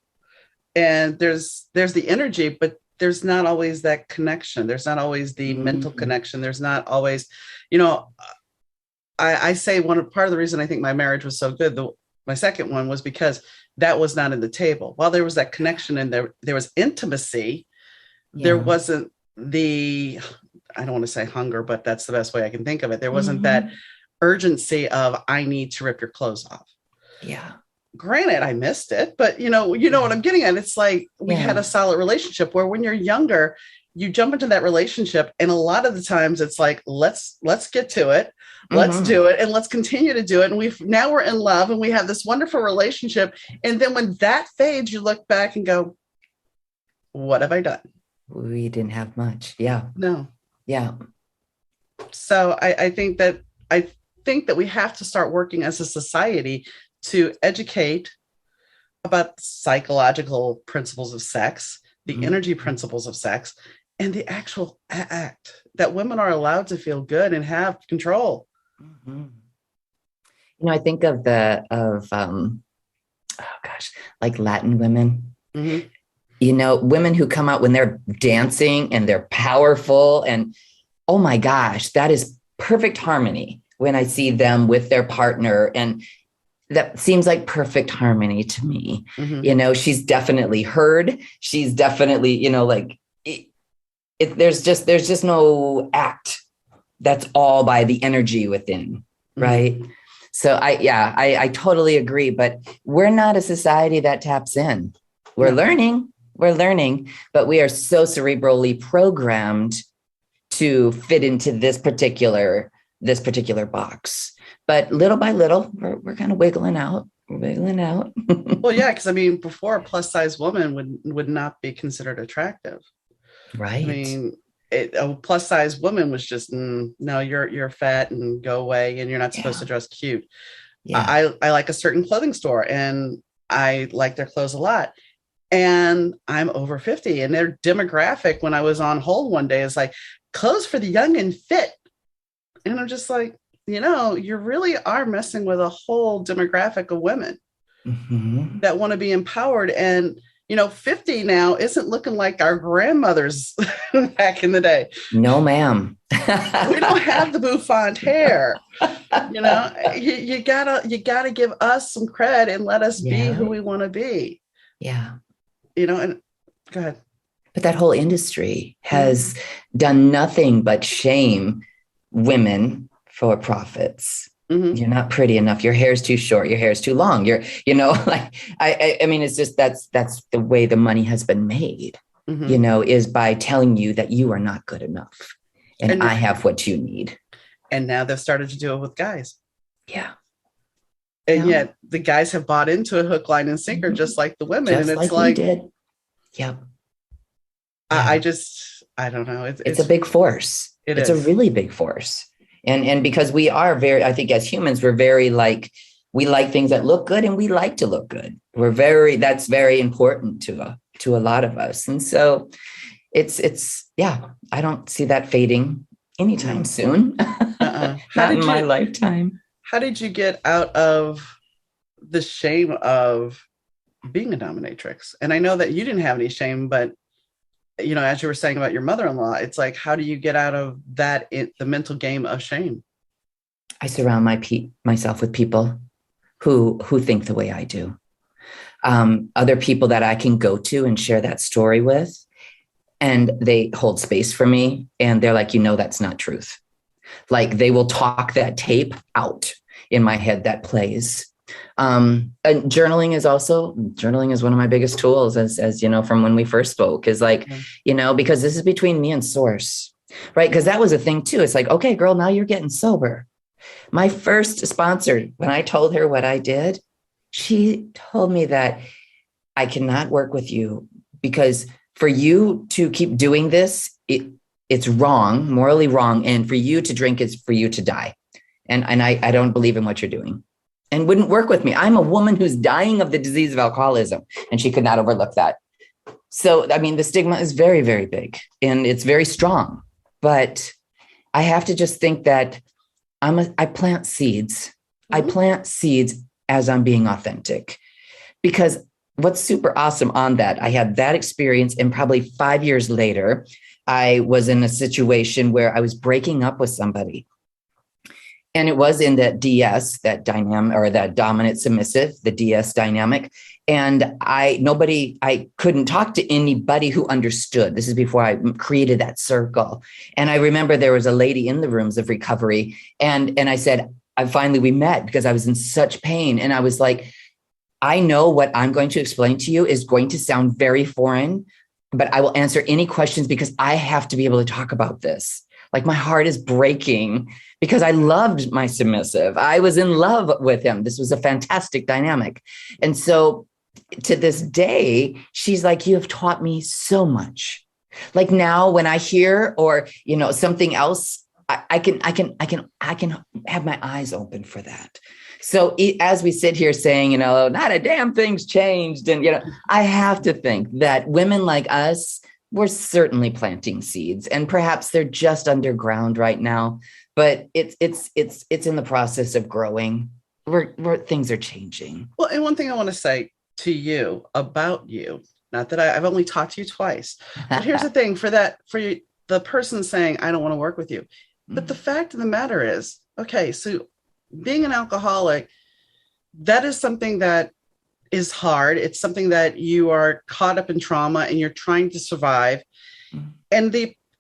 And there's the energy, but there's not always that connection. There's not always the mental connection. There's not always, I say part of the reason I think my marriage was so good, my second one, was because that was not in the table. While there was that connection and there was intimacy, there wasn't I don't want to say hunger, but that's the best way I can think of it. There wasn't that urgency of I need to rip your clothes off. Yeah. Granted, I missed it, but you know what I'm getting at. It's like we had a solid relationship where when you're younger, you jump into that relationship, and a lot of the times it's like, let's get to it, let's do it, and let's continue to do it. And now we're in love and we have this wonderful relationship. And then when that fades, you look back and go, what have I done? We didn't have much. Yeah. No. Yeah. So I think that we have to start working as a society to educate about psychological principles of sex, the energy principles of sex, and the actual act that women are allowed to feel good and have control. I think of like Latin women, women who come out when they're dancing and they're powerful, and oh my gosh, that is perfect harmony when I see them with their partner. And that seems like perfect harmony to me. She's definitely heard. She's definitely, there's just no act. That's all by the energy within. Right. So I totally agree, but we're not a society that taps in. We're learning, but we are so cerebrally programmed to fit into this particular box. But little by little, we're kind of wiggling out. Well, yeah, because before, a plus size woman would not be considered attractive. Right. A plus size woman was just, no, you're fat and go away, and you're not supposed to dress cute. Yeah. I like a certain clothing store, and I like their clothes a lot. And I'm over 50, and their demographic when I was on hold one day is like, clothes for the young and fit. And I'm just like, you really are messing with a whole demographic of women that want to be empowered. And, 50 now isn't looking like our grandmothers back in the day. No, ma'am. We don't have the bouffant hair. You gotta give us some cred and let us be who we want to be. Yeah. And go ahead. But that whole industry has done nothing but shame women for profits. You're not pretty enough. Your hair's too short. Your hair's too long. It's just, that's the way the money has been made, is by telling you that you are not good enough and I have what you need. And now they've started to do it with guys. Yeah. And yet the guys have bought into a hook, line, and sinker, just like the women. Just and it's like we did. Yep. I don't know. It's a big force. It's a really big force. And because we are very, I think as humans, we're very We like things that look good, and we like to look good. That's very important to a lot of us. And so yeah, I don't see that fading anytime soon. Not in my lifetime. How did you get out of the shame of being a dominatrix? And I know that you didn't have any shame, but as you were saying about your mother-in-law, it's like, how do you get out of that, the mental game of shame? I surround myself with people who think the way I do. Other people that I can go to and share that story with, and they hold space for me, and they're like, that's not truth. Like, they will talk that tape out in my head that plays. And journaling is one of my biggest tools, as you know, from when we first spoke, is like, because this is between me and source, right? Because that was a thing too. It's like, okay, girl, now you're getting sober. My first sponsor, when I told her what I did, she told me that I cannot work with you because for you to keep doing this, it's wrong, morally wrong. And for you to drink is for you to die. And I don't believe in what you're doing, and wouldn't work with me. I'm a woman who's dying of the disease of alcoholism, and she could not overlook that. So, I mean, the stigma is very, very big, and it's very strong, but I have to just think that I plant seeds. Mm-hmm. I plant seeds as I'm being authentic, because what's super awesome on that, I had that experience, and probably 5 years later, I was in a situation where I was breaking up with somebody. And it was in that DS, that dynamic, or that dominant submissive, the DS dynamic. And I couldn't talk to anybody who understood. This is before I created that circle. And I remember there was a lady in the rooms of recovery. And I said, we met because I was in such pain. And I was like, I know what I'm going to explain to you is going to sound very foreign, but I will answer any questions because I have to be able to talk about this. Like, my heart is breaking because I loved my submissive. I was in love with him. This was a fantastic dynamic. And so to this day, she's like, you have taught me so much. Like, now when I hear, or, something else, I can have my eyes open for that. So as we sit here saying, not a damn thing's changed. And, I have to think that women like us, we're certainly planting seeds, and perhaps they're just underground right now, but it's in the process of growing. Where things are changing. Well, and one thing I want to say to you about you, not that I've only talked to you twice, but here's the thing the person saying, I don't want to work with you. But the fact of the matter is, okay, so being an alcoholic, that is something that is hard. It's something that you are caught up in trauma and you're trying to survive. And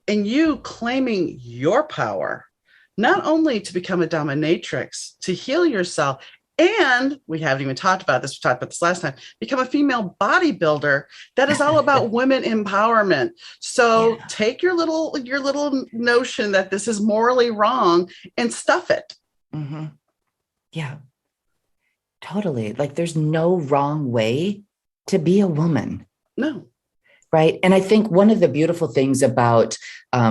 you claiming your power, not only to become a dominatrix, to heal yourself, and we haven't even talked about this, we talked about this last time, become a female bodybuilder. That is all about women empowerment. So take your little notion that this is morally wrong and stuff it. Mm-hmm. Yeah. Totally. Like, there's no wrong way to be a woman. No. Right. And I think one of the beautiful things about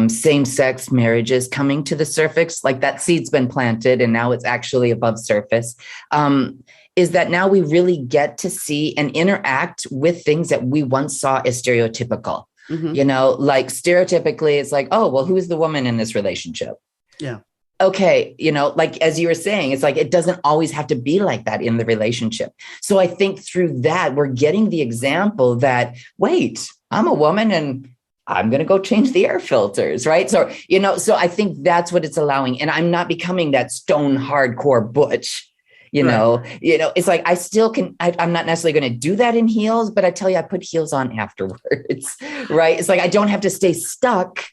same-sex marriages coming to the surface, like that seed's been planted and now it's actually above surface, is that now we really get to see and interact with things that we once saw as stereotypical. Mm-hmm. Like, stereotypically, it's like, oh, well, who's the woman in this relationship? Yeah. Okay, like, as you were saying, it's like, it doesn't always have to be like that in the relationship. So I think through that, we're getting the example that, wait, I'm a woman and I'm going to go change the air filters, right? So, so I think that's what it's allowing. And I'm not becoming that stone hardcore butch, it's like, I still can, I'm not necessarily going to do that in heels, but I tell you, I put heels on afterwards, right? It's like, I don't have to stay stuck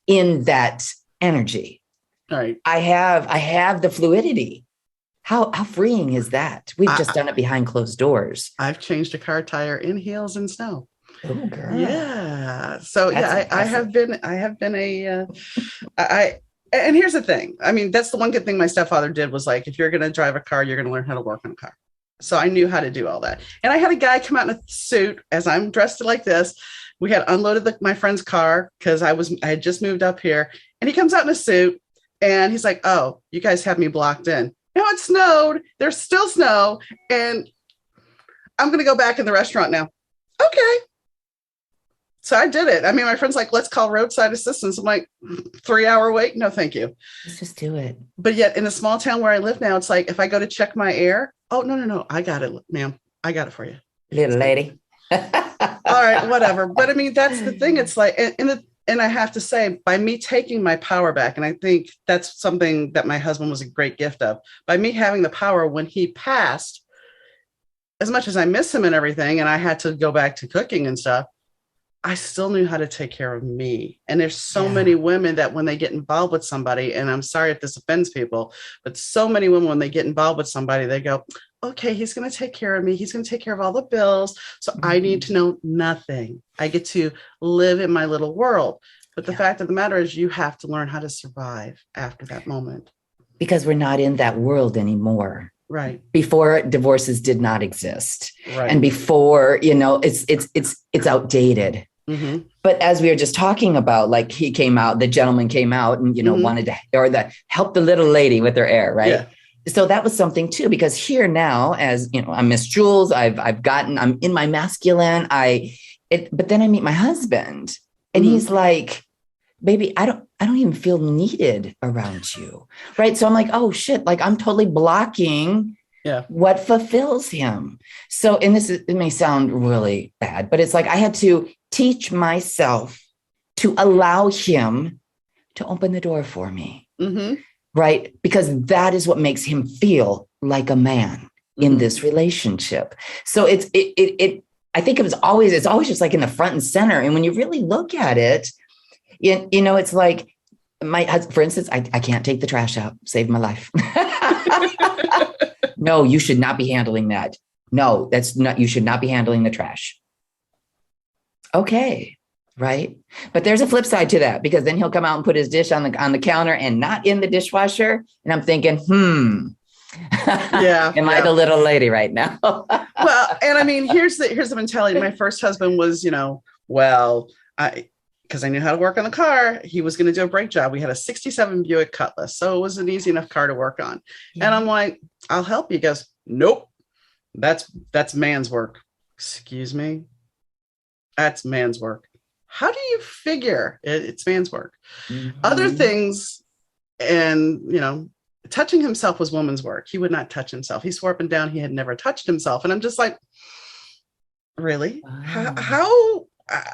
in that energy. Right. I have the fluidity. How freeing is that? We've just done it behind closed doors. I've changed a car tire in heels and snow. Oh, girl. Yeah. So I have been and here's the thing. I mean, that's the one good thing my stepfather did, was like, if you're going to drive a car, you're going to learn how to work on a car. So I knew how to do all that. And I had a guy come out in a suit as I'm dressed like this. We had unloaded my friend's car because I had just moved up here, and he comes out in a suit. And he's like, oh, you guys have me blocked in. Now it snowed. There's still snow. And I'm going to go back in the restaurant now. Okay. So I did it. I mean, my friend's like, let's call roadside assistance. I'm like, 3-hour wait? No, thank you. Let's just do it. But yet in a small town where I live now, it's like, if I go to check my air, oh, no. I got it, ma'am. I got it for you. Little lady. All right, whatever. But I mean, that's the thing. It's like, and I have to say, by me taking my power back, and I think that's something that my husband was a great gift of, by me having the power when he passed, as much as I miss him and everything, and I had to go back to cooking and stuff, I still knew how to take care of me. And there's so many women that when they get involved with somebody, and I'm sorry if this offends people, but so many women, when they get involved with somebody, they go, okay, he's going to take care of me. He's going to take care of all the bills. So I need to know nothing. I get to live in my little world. But the fact of the matter is you have to learn how to survive after that moment. Because we're not in that world anymore. Right. Before, divorces did not exist. Right. And before, it's outdated. Mm-hmm. But as we were just talking about, like the gentleman came out and, wanted to, help the little lady with her air. Right. Yeah. So that was something too, because here now, as I'm Miss Jules, I'm in my masculine, but then I meet my husband and he's like, baby, I don't even feel needed around you. Right. So I'm like, oh shit, like I'm totally blocking what fulfills him. So, and it may sound really bad, but it's like, I had to teach myself to allow him to open the door for me. Mm-hmm. Right. Because that is what makes him feel like a man in this relationship. So I think it's always just like in the front and center. And when you really look at it, it's like for instance, I can't take the trash out, saved my life. No, you should not be handling that. No, you should not be handling the trash. Okay. Right. But there's a flip side to that, because then he'll come out and put his dish on the counter and not in the dishwasher. And I'm thinking, am I the little lady right now? Well, and I mean, here's the mentality. My first husband was, because I knew how to work on the car, he was going to do a brake job. We had a 67 Buick Cutlass. So it was an easy enough car to work on. Yeah. And I'm like, I'll help you. He goes, nope, that's man's work. Excuse me. That's man's work. How do you figure it's man's work? Mm-hmm. Other things, and, touching himself was woman's work. He would not touch himself. He swore up and down he had never touched himself. And I'm just like, really? Wow.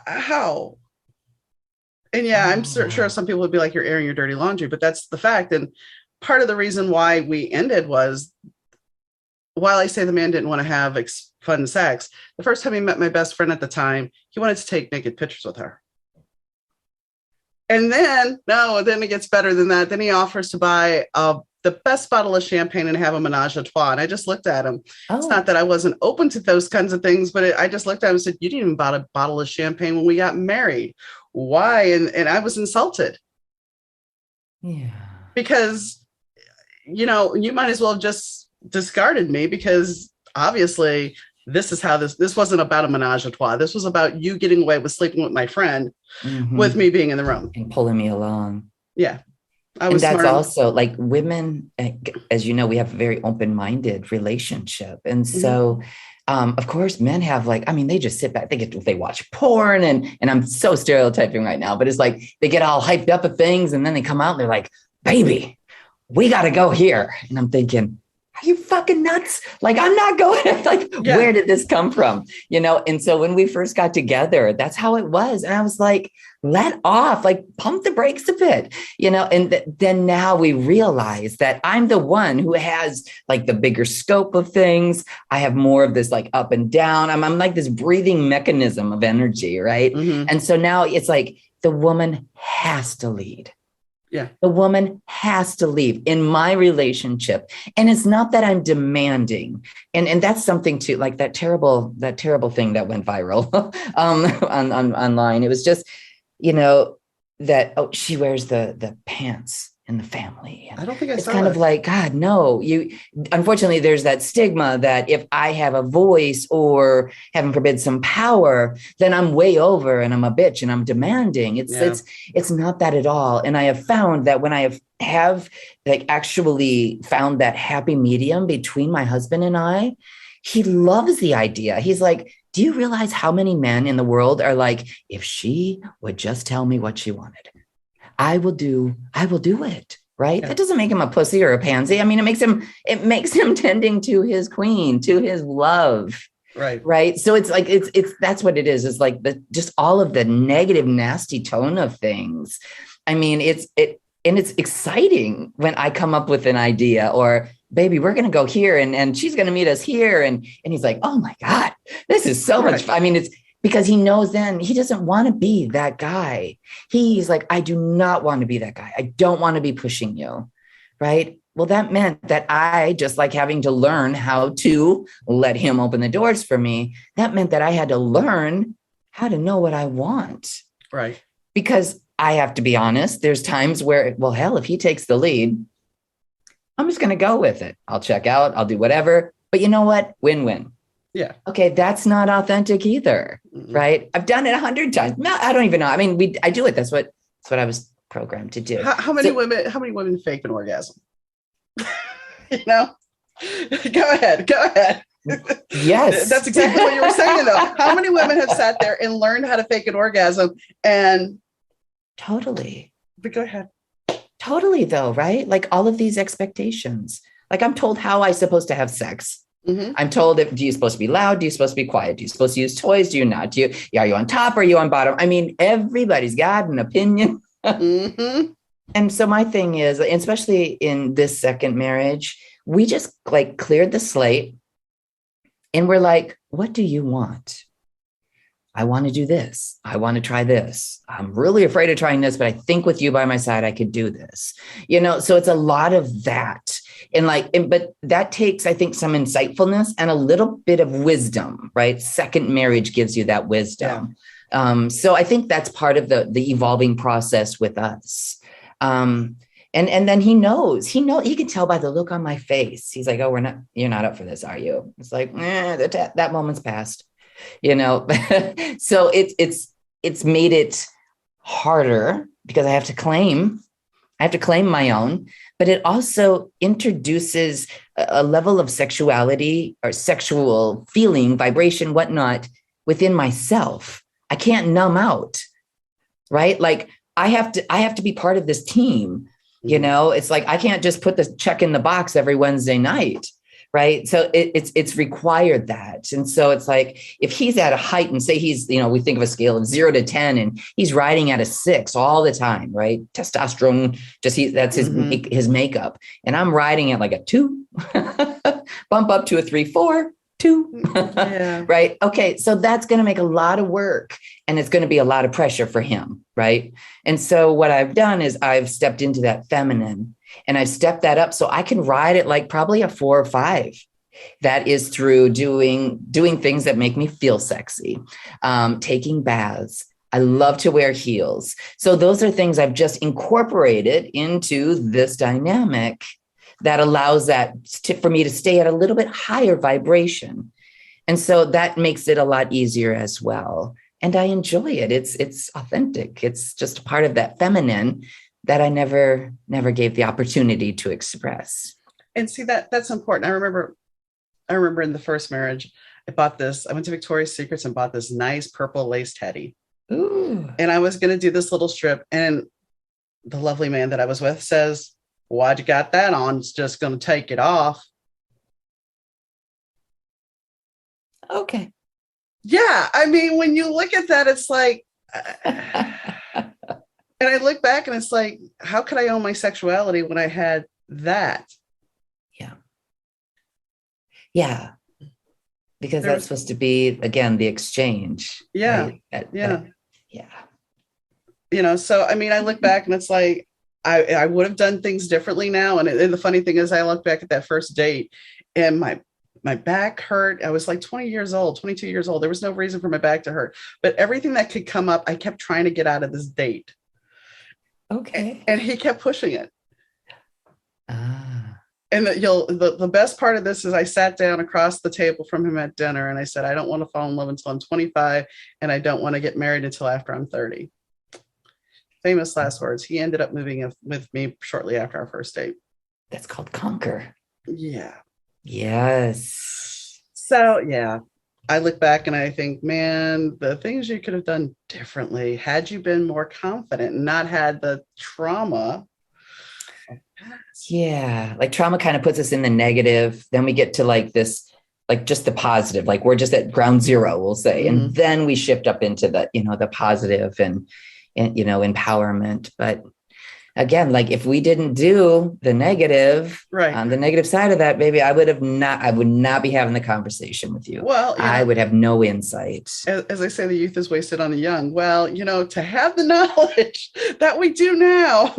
How? And I'm sure some people would be like, you're airing your dirty laundry, but that's the fact. And part of the reason why we ended was, while I say the man didn't want to have fun sex, the first time he met my best friend at the time, he wanted to take naked pictures with her. And then it gets better than that. Then he offers to buy the best bottle of champagne and have a menage a trois. And I just looked at him. Oh. It's not that I wasn't open to those kinds of things, but I just looked at him and said, you didn't even buy a bottle of champagne when we got married. Why? And I was insulted. Yeah. Because, you might as well have just discarded me, because obviously this is how this wasn't about a menage a trois. This was about you getting away with sleeping with my friend, with me being in the room and pulling me along. Yeah. And that's also like women, as you know, we have a very open-minded relationship. And so, of course, men have they just sit back, they watch porn and I'm so stereotyping right now, but it's like, they get all hyped up at things and then they come out and they're like, baby, we got to go here. And I'm thinking, are you fucking nuts? Like, I'm not going. Where did this come from? And so when we first got together, that's how it was. And I was like, let off, pump the brakes a bit, and then now we realize that I'm the one who has the bigger scope of things. I have more of this up and down. I'm like this breathing mechanism of energy. Right. Mm-hmm. And so now it's like the woman has to lead. Yeah. The woman has to leave in my relationship. And it's not that I'm demanding. And that's something too, like that terrible thing that went viral online. It was just, that, she wears the pants in the family. And I don't think I it's saw kind that. of like, God, no, unfortunately, there's that stigma that if I have a voice or heaven forbid some power, then I'm way over and I'm a bitch and I'm demanding. It's not that at all. And I have found that when I have like actually found that happy medium between my husband and I, he loves the idea. He's like, do you realize how many men in the world are like, if she would just tell me what she wanted, I will do it. Right. Yeah. That doesn't make him a pussy or a pansy. I mean, it makes him tending to his queen, to his love. Right. Right. So it's like, that's what it is. It's like just all of the negative, nasty tone of things. I mean, it's exciting when I come up with an idea or, baby, we're going to go here and she's going to meet us here. And he's like, oh my God, this is so much fun. I mean, it's because he knows then he doesn't want to be that guy. He's like, I do not want to be that guy. I don't want to be pushing you. Right. Well, that meant that I, just like having to learn how to let him open the doors for me, that meant that I had to learn how to know what I want. Right. Because I have to be honest, there's times where, well, hell, if he takes the lead, I'm just going to go with it. I'll check out. I'll do whatever. But you know what? Win-win. Yeah. Okay. That's not authentic either. Mm-hmm. Right. I've done it 100 times. No, I don't even know. I mean, I do it. That's what I was programmed to do. How many women fake an orgasm? Go ahead. Yes. That's exactly what you were saying though. How many women have sat there and learned how to fake an orgasm and totally. But go ahead. Totally though, right? Like all of these expectations. Like I'm told how I'm supposed to have sex. Mm-hmm. I'm told do you supposed to be loud? Do you supposed to be quiet? Do you supposed to use toys? Do you not? Are you on top or are you on bottom? I mean, everybody's got an opinion. Mm-hmm. And so my thing is, especially in this second marriage, we just like cleared the slate and we're like, what do you want? I want to do this. I want to try this. I'm really afraid of trying this, but I think with you by my side, I could do this, so it's a lot of that. But that takes, I think, some insightfulness and a little bit of wisdom, right? Second marriage gives you that wisdom. Yeah. So I think that's part of the evolving process with us. And then he knows, he can tell by the look on my face. He's like, oh, you're not up for this, are you? It's like, that moment's passed. So it's made it harder because I have to claim my own, but it also introduces a level of sexuality or sexual feeling, vibration, whatnot within myself. I can't numb out, right? Like I have to be part of this team. It's like, I can't just put the check in the box every Wednesday night. Right. So it's required that. And so it's like, if he's at a height and say he's, we think of a scale of 0 to 10 and he's riding at a 6 all the time, right? Testosterone, that's his makeup. And I'm riding at like a 2, bump up to a 3, 4, 2. Yeah. Right. Okay. So that's going to make a lot of work and it's going to be a lot of pressure for him. Right. And so what I've done is I've stepped into that feminine. And I've stepped that up so I can ride it like probably a 4 or 5. That is through doing things that make me feel sexy, taking baths. I love to wear heels. So those are things I've just incorporated into this dynamic that allows for me to stay at a little bit higher vibration. And so that makes it a lot easier as well. And I enjoy it. It's authentic. It's just part of that feminine that I never gave the opportunity to express. And see, that's important. I remember in the first marriage, I went to Victoria's Secrets and bought this nice purple lace teddy. Ooh. And I was going to do this little strip. And the lovely man that I was with says, why'd you got that on? It's just going to take it off. Okay. Yeah. I mean, when you look at that, it's like, and I look back and it's like, how could I own my sexuality when I had that? Yeah. Yeah. Because that's supposed to be, again, the exchange. Yeah. Right? Yeah. So, I mean, I look back and it's like, I would have done things differently now. And the funny thing is I look back at that first date and my back hurt. I was like 22 years old. There was no reason for my back to hurt, but everything that could come up, I kept trying to get out of this date. Okay. And he kept pushing it. Ah. And the best part of this is I sat down across the table from him at dinner and I said, I don't want to fall in love until I'm 25 and I don't want to get married until after I'm 30. Famous last words. He ended up moving with me shortly after our first date. That's called conquer. Yeah. Yes. So, yeah, I look back and I think, man, the things you could have done differently had you been more confident and not had the trauma. Yeah. Like trauma kind of puts us in the negative. Then we get to like this, like just the positive, like we're just at ground zero, we'll say. Mm-hmm. And then we shift up into the, the positive and empowerment. But again, like if we didn't do the negative, right, on the negative side of that, baby, I would not be having the conversation with you. Well, I would have no insight. As I say, the youth is wasted on the young. Well, to have the knowledge that we do now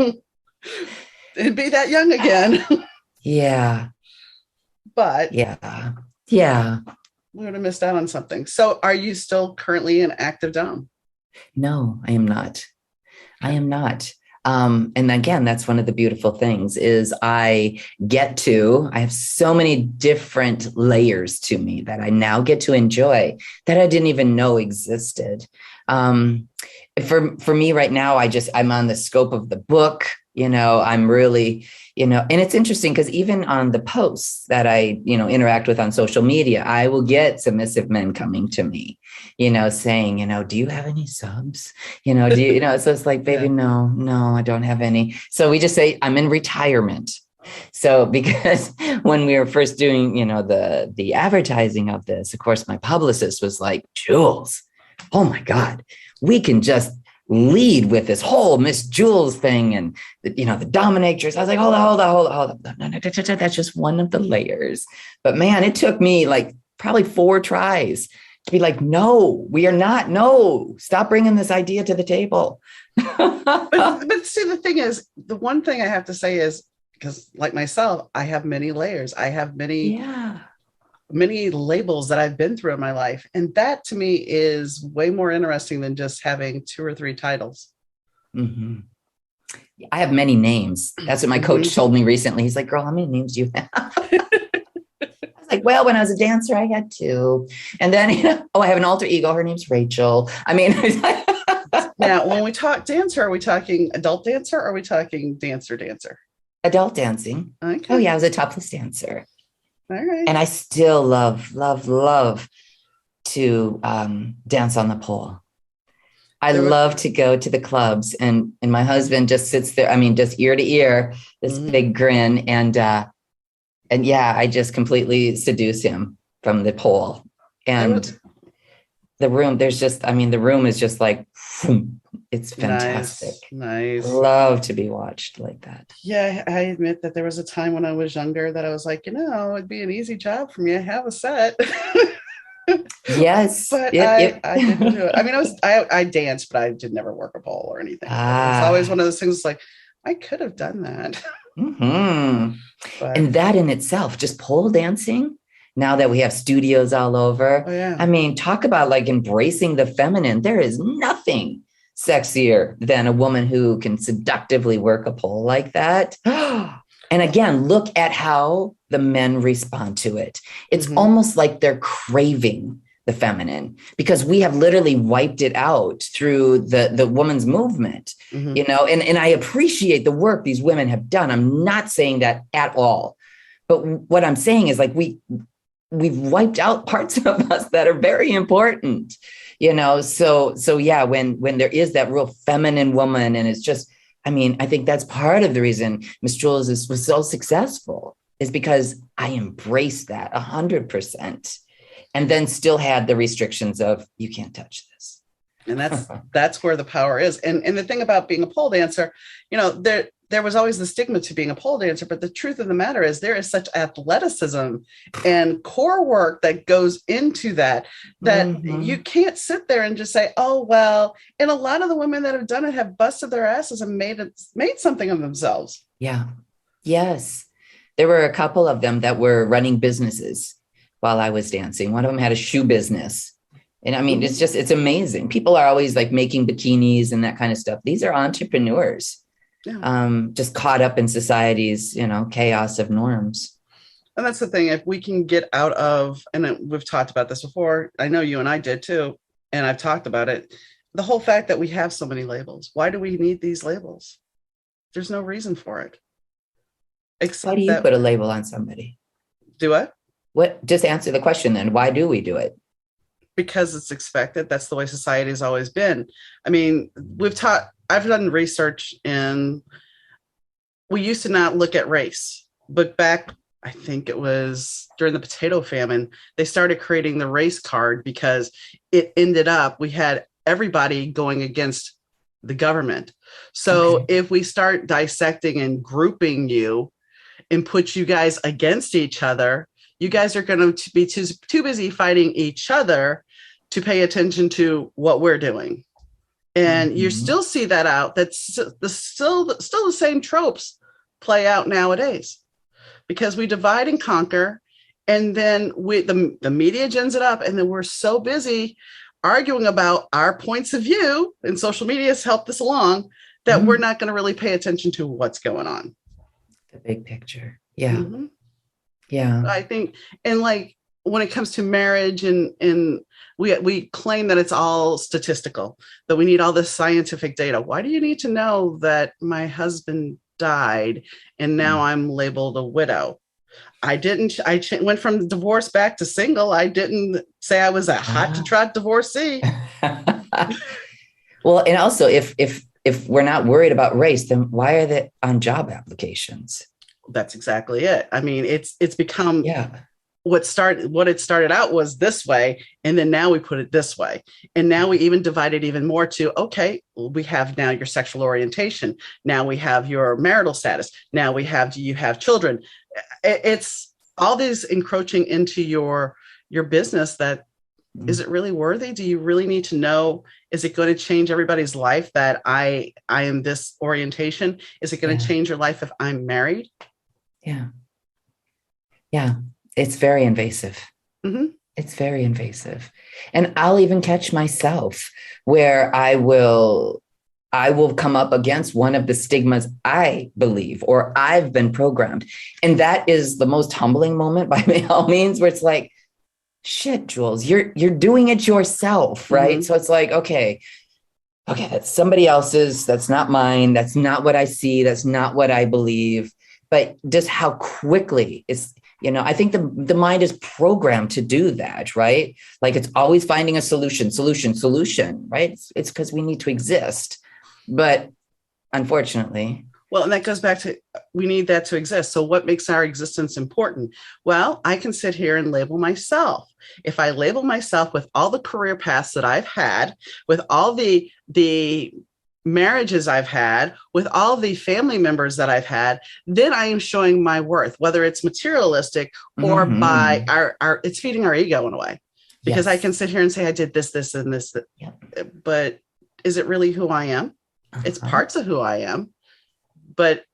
and be that young again. Yeah. But yeah. We would have missed out on something. So are you still currently an active Dom? No, I am not. And again, that's one of the beautiful things is I have so many different layers to me that I now get to enjoy that I didn't even know existed. For me right now, I'm on the scope of the book, I'm really, and it's interesting because even on the posts that I, interact with on social media, I will get submissive men coming to me, saying, do you have any subs? Do you, so it's like, baby, no, I don't have any. So we just say I'm in retirement. So because when we were first doing, the advertising of this, of course, my publicist was like, Jules, oh my God, we can just lead with this whole Miss Jules thing and the dominatrix. I was like, hold on. No, that's just one of the layers. But man, it took me like probably 4 tries to be like, no, we are not. No, stop bringing this idea to the table. but see, the thing is, the one thing I have to say is, because like myself, I have many layers. I have many labels that I've been through in my life. And that to me is way more interesting than just having 2 or 3 titles. Mm-hmm. I have many names. That's what my coach told me recently. He's like, girl, how many names do you have? I was like, well, when I was a dancer, I had 2. And then, I have an alter ego. Her name's Rachel. I mean, now, when we talk dancer, are we talking adult dancer? Or are we talking dancer? Adult dancing. Okay. Oh yeah, I was a topless dancer. All right. And I still love to dance on the pole. I love to go to the clubs and my husband just sits there. I mean, just ear to ear, this big grin. And yeah, I just completely seduce him from the pole. And the room, the room is just like, it's fantastic. Nice. Love to be watched like that. Yeah, I admit that there was a time when I was younger that I was like, it'd be an easy job for me. I have a set. Yes. But I didn't do it. I mean, I danced, but I did never work a pole or anything. It's always one of those things like, I could have done that. Mm-hmm. And that in itself, just pole dancing, now that we have studios all over. Oh, yeah. I mean, talk about like embracing the feminine. There is nothing sexier than a woman who can seductively work a pole like that. And again, look at how the men respond to it. It's almost like they're craving the feminine because we have literally wiped it out through the woman's movement, and I appreciate the work these women have done. I'm not saying that at all. But what I'm saying is like we've wiped out parts of us that are very important, so yeah, when there is that real feminine woman, and it's just, I think that's part of the reason Miss Jules was so successful is because I embraced that 100% and then still had the restrictions of you can't touch this. And that's where the power is. And the thing about being a pole dancer, there was always the stigma to being a pole dancer, but the truth of the matter is there is such athleticism and core work that goes into that you can't sit there and just say, oh, well, and a lot of the women that have done it have busted their asses and made something of themselves. Yeah. Yes. There were a couple of them that were running businesses while I was dancing. One of them had a shoe business. And it's amazing. People are always like making bikinis and that kind of stuff. These are entrepreneurs. just caught up in society's, chaos of norms. And that's the thing. If we can get out of, and we've talked about this before, I know you and I did too, and I've talked about it, the whole fact that we have so many labels. Why do we need these labels? There's no reason for it. Except why do you put a label on somebody? Do what? Just answer the question then. Why do we do it? Because it's expected. That's the way society has always been. I mean, I've done research, and we used to not look at race, but back, I think it was during the potato famine, they started creating the race card because it ended up, we had everybody going against the government. So if we start dissecting and grouping you and put you guys against each other, you guys are going to be too busy fighting each other to pay attention to what we're doing. And you still see that out. That's still the same tropes play out nowadays, because we divide and conquer, and then the media gins it up, and then we're so busy arguing about our points of view, and social media has helped us along, that we're not going to really pay attention to what's going on. The big picture. Yeah. Yeah. I think, and like when it comes to marriage, and we claim that it's all statistical, that we need all this scientific data. Why do you need to know that my husband died and now I'm labeled a widow? I went from divorce back to single. I didn't say I was a hot to trot divorcee. Well, and also if we're not worried about race, then why are they on job applications? That's exactly it. I mean, it's become what it started out was this way, and then now we put it this way, and now we even divide it even more to, okay, we have now your sexual orientation, now we have your marital status, now we have, do you have children? It's all these encroaching into your business. That is it really worthy? Do you really need to know? Is it going to change everybody's life that I am this orientation? Is it going to change your life if I'm married? Yeah. It's very invasive. It's very invasive. And I'll even catch myself where I will come up against one of the stigmas I believe, or I've been programmed. And that is the most humbling moment by all means, where it's like, shit, Jules, you're doing it yourself, right? So it's like, okay, that's somebody else's. That's not mine. That's not what I see. That's not what I believe. But just how quickly it's, I think the mind is programmed to do that, right? Like it's always finding a solution, right? It's because we need to exist. But unfortunately. Well, and that goes back to, we need that to exist. So what makes our existence important? Well, I can sit here and label myself. If I label myself with all the career paths that I've had, with all the marriages I've had, with all the family members that I've had, then I am showing my worth, whether it's materialistic or by it's feeding our ego in a way, because I can sit here and say, I did this, and this, but is it really who I am? It's parts of who I am. But,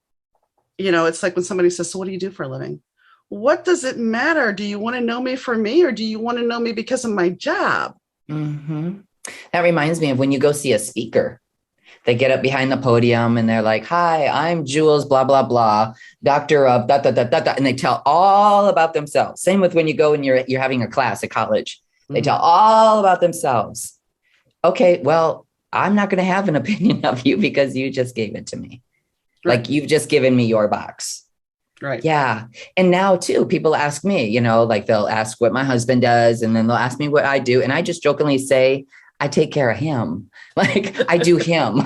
it's like when somebody says, so what do you do for a living? What does it matter? Do you want to know me for me, or do you want to know me because of my job? That reminds me of when you go see a speaker. They get up behind the podium and they're like, hi, I'm Jules, blah, blah, blah, doctor of da, da, da, da, da. And they tell all about themselves. Same with when you go and you're having a class at college. They tell all about themselves. Okay, well, I'm not going to have an opinion of you because you just gave it to me. Right. Like you've just given me your box. Right. Yeah. And now too, people ask me, like they'll ask what my husband does, and then they'll ask me what I do. And I just jokingly say, I take care of him. Like I do him.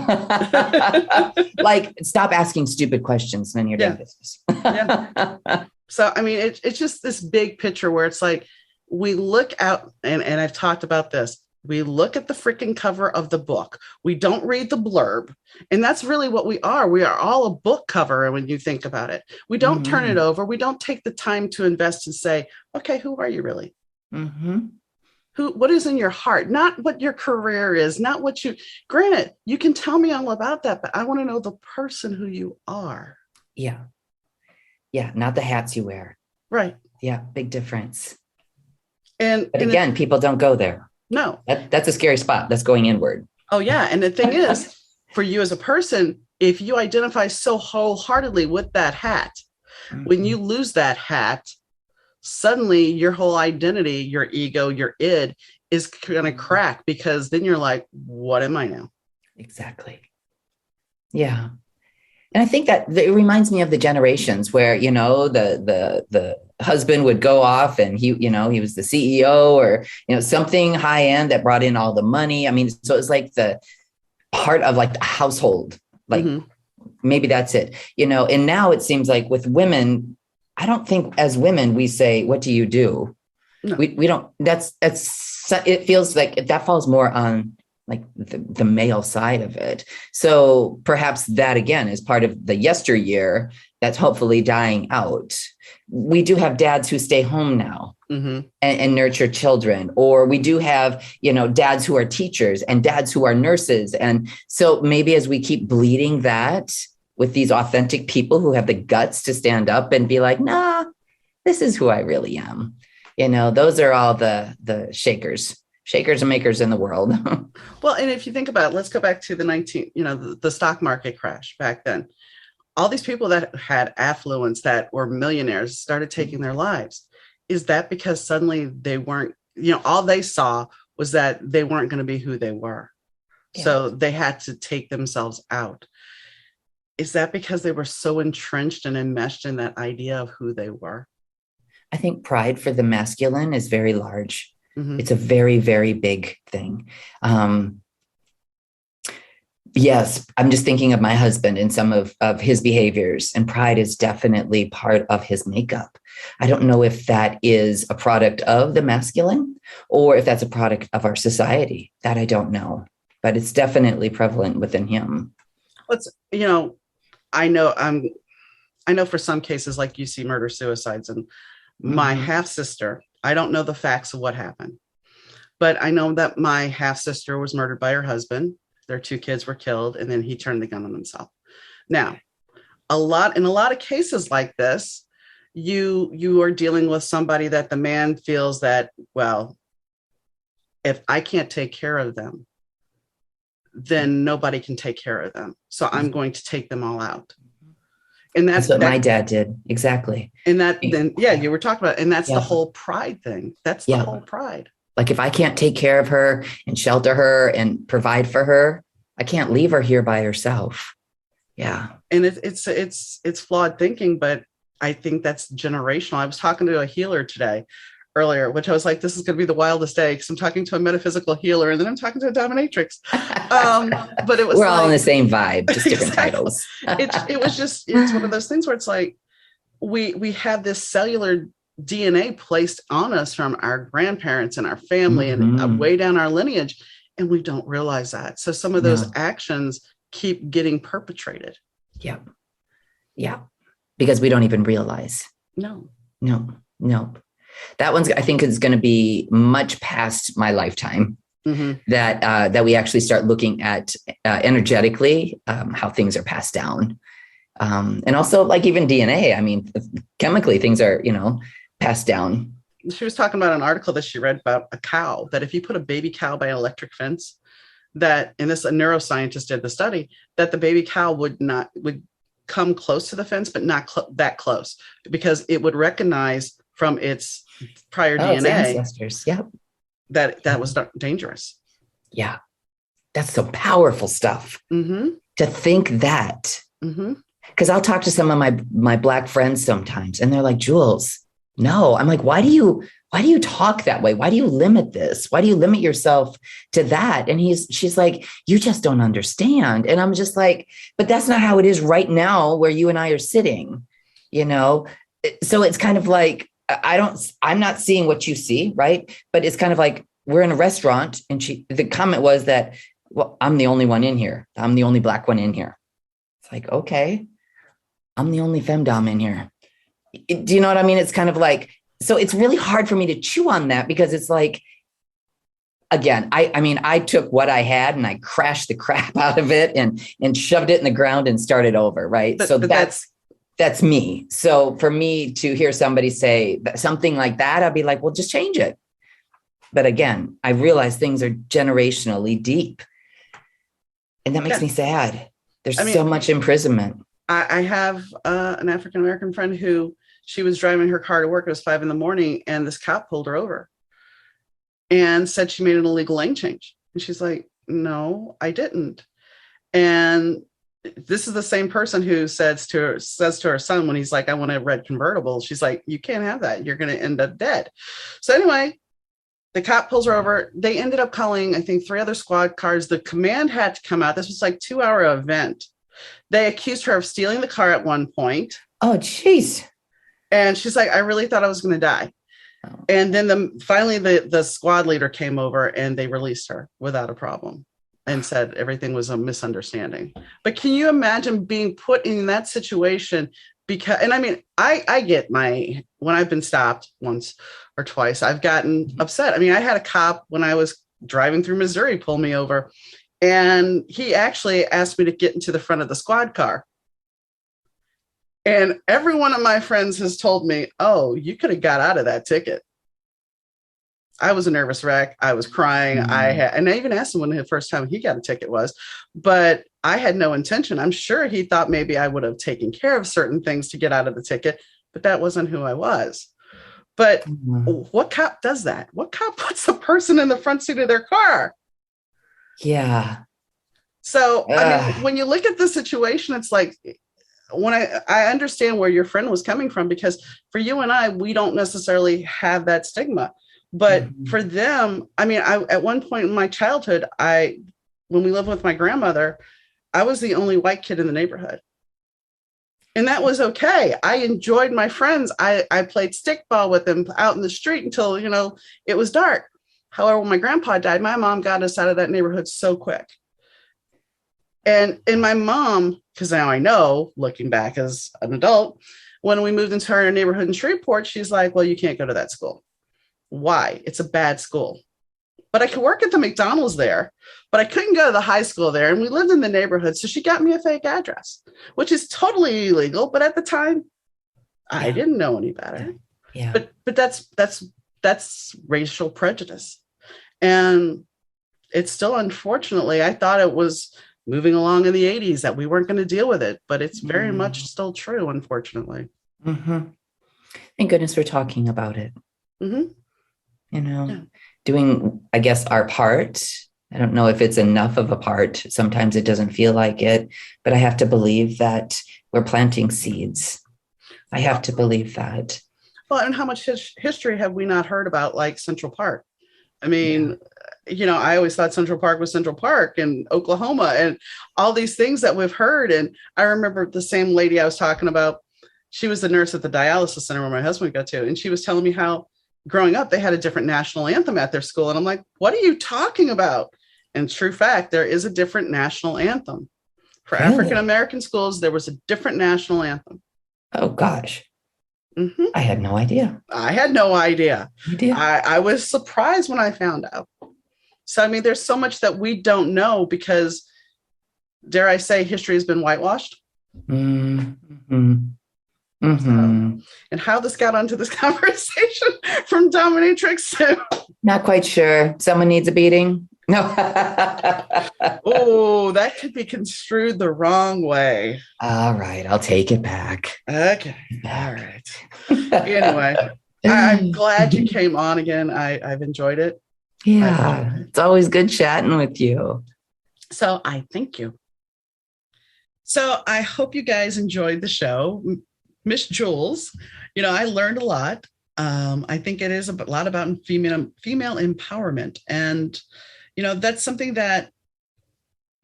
Like stop asking stupid questions, none of your damn business. So, I mean, it's just this big picture where it's like, we look out, and I've talked about this. We look at the freaking cover of the book. We don't read the blurb. And that's really what we are. We are all a book cover. And when you think about it, we don't turn it over. We don't take the time to invest and say, okay, who are you really? What is in your heart? Not what your career is, not what granted, you can tell me all about that, but I want to know the person who you are. Yeah. Yeah. Not the hats you wear. Right. Yeah. Big difference. But again, people don't go there. No. That's a scary spot. That's going inward. Oh, yeah. And the thing is, for you as a person, if you identify so wholeheartedly with that hat, when you lose that hat, suddenly your whole identity, your ego, your id is going to crack, because then you're like, what am I now? Exactly. Yeah. And I think that it reminds me of the generations where, the husband would go off and he was the CEO or, something high end that brought in all the money. I mean, so it's like the part of like the household, like maybe that's it, and now it seems like with women, I don't think as women, we say, what do you do? No. We don't, it feels like that falls more on like the male side of it. So perhaps that again is part of the yesteryear that's hopefully dying out. We do have dads who stay home now and nurture children, or we do have, dads who are teachers and dads who are nurses. And so maybe as we keep bleeding that with these authentic people who have the guts to stand up and be like, nah, this is who I really am. Those are all the shakers and makers in the world. Well, and if you think about it, let's go back to the stock market crash back then. All these people that had affluence, that were millionaires, started taking their lives. Is that because suddenly they weren't, all they saw was that they weren't going to be who they were. Yeah. So they had to take themselves out. Is that because they were so entrenched and enmeshed in that idea of who they were? I think pride for the masculine is very large. It's a very, very big thing. Yes, I'm just thinking of my husband and some of his behaviors, and pride is definitely part of his makeup. I don't know if that is a product of the masculine or if that's a product of our society. That I don't know, but it's definitely prevalent within him. I know for some cases, like you see murder suicides, and my half sister, I don't know the facts of what happened, but I know that my half sister was murdered by her husband. Their 2 kids were killed, and then he turned the gun on himself. Now, in a lot of cases like this, you are dealing with somebody that the man feels that, well, if I can't take care of them, then nobody can take care of them. So I'm going to take them all out. And that's what my dad did. Exactly. And you were talking about, and that's the whole pride thing. That's the whole pride. Like, if I can't take care of her and shelter her and provide for her, I can't leave her here by herself. Yeah. And it's flawed thinking, but I think that's generational. I was talking to a healer earlier, which I was like, this is going to be the wildest day, because I'm talking to a metaphysical healer and then I'm talking to a dominatrix. But it was we're all in the same vibe, just different titles. It's one of those things where it's like we have this cellular DNA placed on us from our grandparents and our family and way down our lineage, and we don't realize that. So some of those actions keep getting perpetrated. Yeah. Because we don't even realize. No. That one's, I think, is going to be much past my lifetime. That we actually start looking at energetically how things are passed down, and also like even DNA. I mean, chemically things are passed down. She was talking about an article that she read about a cow, that if you put a baby cow by an electric fence, that, and this, a neuroscientist did the study, that the baby cow would come close to the fence, but not that close, because it would recognize from its prior DNA, its ancestors. Yep. That was dangerous. Yeah. That's so powerful stuff to think that, because I'll talk to some of my Black friends sometimes and they're like, Jules, no. I'm like, why do you talk that way? Why do you limit this? Why do you limit yourself to that? And she's like, you just don't understand. And I'm just like, but that's not how it is right now where you and I are sitting, So it's kind of like, I'm not seeing what you see. Right. But it's kind of like, we're in a restaurant and the comment was that, well, I'm the only one in here. I'm the only Black one in here. It's like, okay, I'm the only Fem Dom in here. Do you know what I mean? It's kind of like, so it's really hard for me to chew on that, because it's like, again, I took what I had and I crashed the crap out of it and shoved it in the ground and started over. Right. But that's me. So for me to hear somebody say something like that, I'd be like, well, just change it. But again, I realize things are generationally deep, and that makes me sad. There's I mean, so much imprisonment. I have an African-American friend who she was driving her car to work. It was 5 a.m. and this cop pulled her over and said she made an illegal lane change. And she's like, no, I didn't. And this is the same person who says to her son when he's like, I want a red convertible. She's like, you can't have that. You're going to end up dead. So anyway, the cop pulls her over. They ended up calling, I think, 3 other squad cars. The command had to come out. This was like 2-hour event. They accused her of stealing the car at one point. Oh, geez. And she's like, I really thought I was going to die. Oh. And then finally the squad leader came over and they released her without a problem and said everything was a misunderstanding. But can you imagine being put in that situation? Because, and I mean, I get when I've been stopped once or twice, I've gotten upset. I mean, I had a cop when I was driving through Missouri pull me over, and he actually asked me to get into the front of the squad car. And every one of my friends has told me, oh, you could have got out of that ticket. I was a nervous wreck. I was crying. And I even asked him when the first time he got a ticket was, but I had no intention. I'm sure he thought maybe I would have taken care of certain things to get out of the ticket, but that wasn't who I was. But what cop does that? What cop puts the person in the front seat of their car? Yeah. So, I mean, when you look at the situation, it's like, when I understand where your friend was coming from, because for you and I, we don't necessarily have that stigma. But for them, I mean, at one point in my childhood, when we lived with my grandmother, I was the only white kid in the neighborhood. And that was okay. I enjoyed my friends. I played stickball with them out in the street until, it was dark. However, when my grandpa died, my mom got us out of that neighborhood so quick. And my mom, because now I know, looking back as an adult, when we moved into our neighborhood in Shreveport, she's like, well, you can't go to that school. Why? It's a bad school. But I could work at the McDonald's there, but I couldn't go to the high school there. And we lived in the neighborhood. So she got me a fake address, which is totally illegal. But at the time, I didn't know any better. Yeah. But that's racial prejudice. And it's still, unfortunately, I thought it was moving along in the 80s that we weren't going to deal with it, but it's very much still true, unfortunately. Thank goodness we're talking about it. Yeah. Doing, I guess, our part. I don't know if it's enough of a part. Sometimes it doesn't feel like it, but I have to believe that we're planting seeds. I have to believe that. Well, and how much history have we not heard about, like Central Park? I mean, I always thought Central Park was Central Park in Oklahoma and all these things that we've heard. And I remember the same lady I was talking about, she was the nurse at the dialysis center where my husband got to, and she was telling me how growing up, they had a different national anthem at their school. And I'm like, what are you talking about? And true fact, there is a different national anthem. For African-American schools, there was a different national anthem. Oh, gosh. I had no idea. I had no idea. I was surprised when I found out. So, I mean, there's so much that we don't know because, dare I say, history has been whitewashed. And how this got onto this conversation from dominatrix. Not quite sure. Someone needs a beating. No. Oh, that could be construed the wrong way. All right. I'll take it back. Okay. All right. Anyway, I'm glad you came on again. I've enjoyed it. Yeah. It's always good chatting with you. So I thank you. So I hope you guys enjoyed the show. Miss Jules, I learned a lot. I think it is a lot about female empowerment. And, that's something that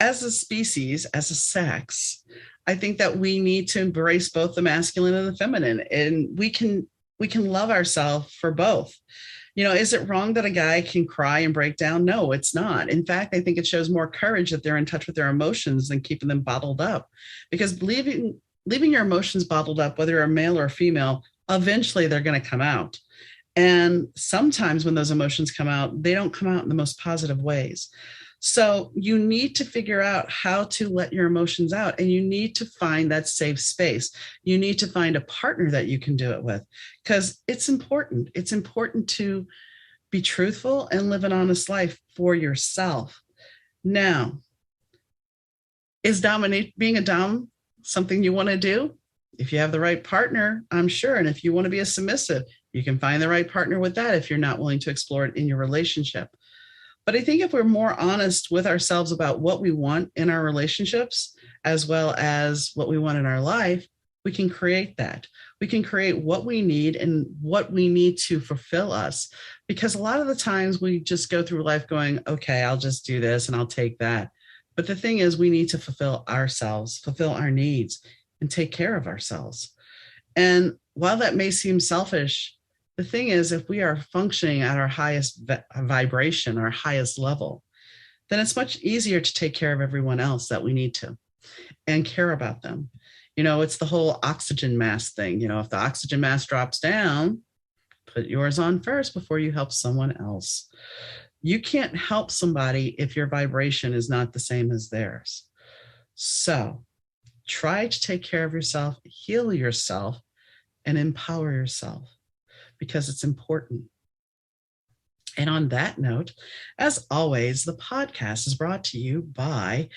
as a species, as a sex, I think that we need to embrace both the masculine and the feminine. And we can love ourselves for both. Is it wrong that a guy can cry and break down? No, it's not. In fact, I think it shows more courage that they're in touch with their emotions than keeping them bottled up. Because leaving your emotions bottled up, whether you're a male or a female, eventually they're going to come out. And sometimes when those emotions come out, they don't come out in the most positive ways. So you need to figure out how to let your emotions out, and you need to find that safe space. You need to find a partner that you can do it with, because it's important. It's important to be truthful and live an honest life for yourself. Now, Is being a dom something you want to do? If you have the right partner, I'm sure. And if you want to be a submissive, you can find the right partner with that if you're not willing to explore it in your relationship. But I think if we're more honest with ourselves about what we want in our relationships, as well as what we want in our life, we can create that. We can create what we need and what we need to fulfill us. Because a lot of the times we just go through life going, okay, I'll just do this and I'll take that. But the thing is, we need to fulfill ourselves, fulfill our needs, and take care of ourselves. And while that may seem selfish, the thing is, if we are functioning at our highest vibration, our highest level, then it's much easier to take care of everyone else that we need to and care about them. It's the whole oxygen mask thing. If the oxygen mask drops down, put yours on first before you help someone else. You can't help somebody if your vibration is not the same as theirs. So try to take care of yourself, heal yourself, and empower yourself, because it's important. And on that note, as always, the podcast is brought to you by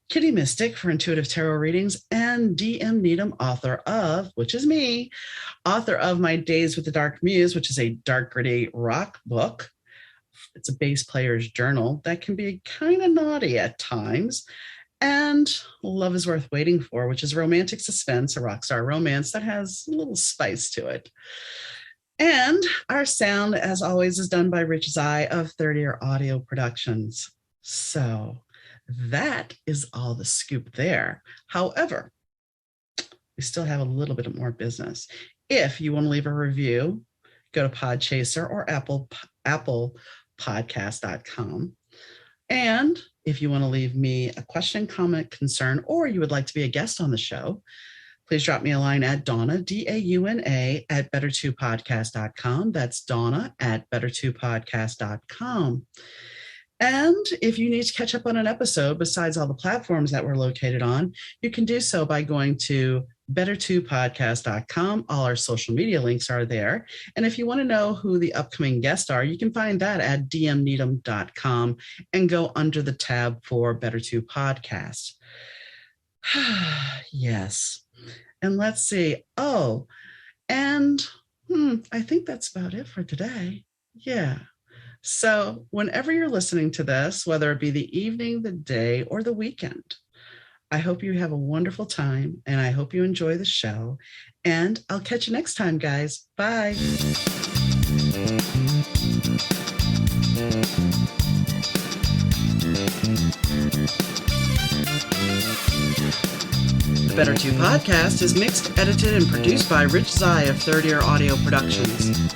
Kitty Mystic for intuitive tarot readings and DM Needham, which is me, author of My Days with the Dark Muse, which is a dark, gritty rock book. It's a bass player's journal that can be kind of naughty at times. And Love is Worth Waiting For, which is romantic suspense, a rock star romance that has a little spice to it. And our sound, as always, is done by Rich Zai of Third Ear Audio Productions. So that is all the scoop there. However, we still have a little bit more business. If you want to leave a review, go to Podchaser or applepodcast.com. And if you want to leave me a question, comment, concern, or you would like to be a guest on the show, please drop me a line at Donna, DAUNA, at better2podcast.com. That's Donna at better2podcast.com. And if you need to catch up on an episode, besides all the platforms that we're located on, you can do so by going to better2podcast.com. All our social media links are there. And if you want to know who the upcoming guests are, you can find that at dmneedham.com and go under the tab for Better 2 Podcast. Yes. And let's see. Oh, and I think that's about it for today. Yeah. So whenever you're listening to this, whether it be the evening, the day, or the weekend, I hope you have a wonderful time, and I hope you enjoy the show. And I'll catch you next time, guys. Bye. The Better 2 Podcast is mixed, edited, and produced by Rich Zai of Third Ear Audio Productions.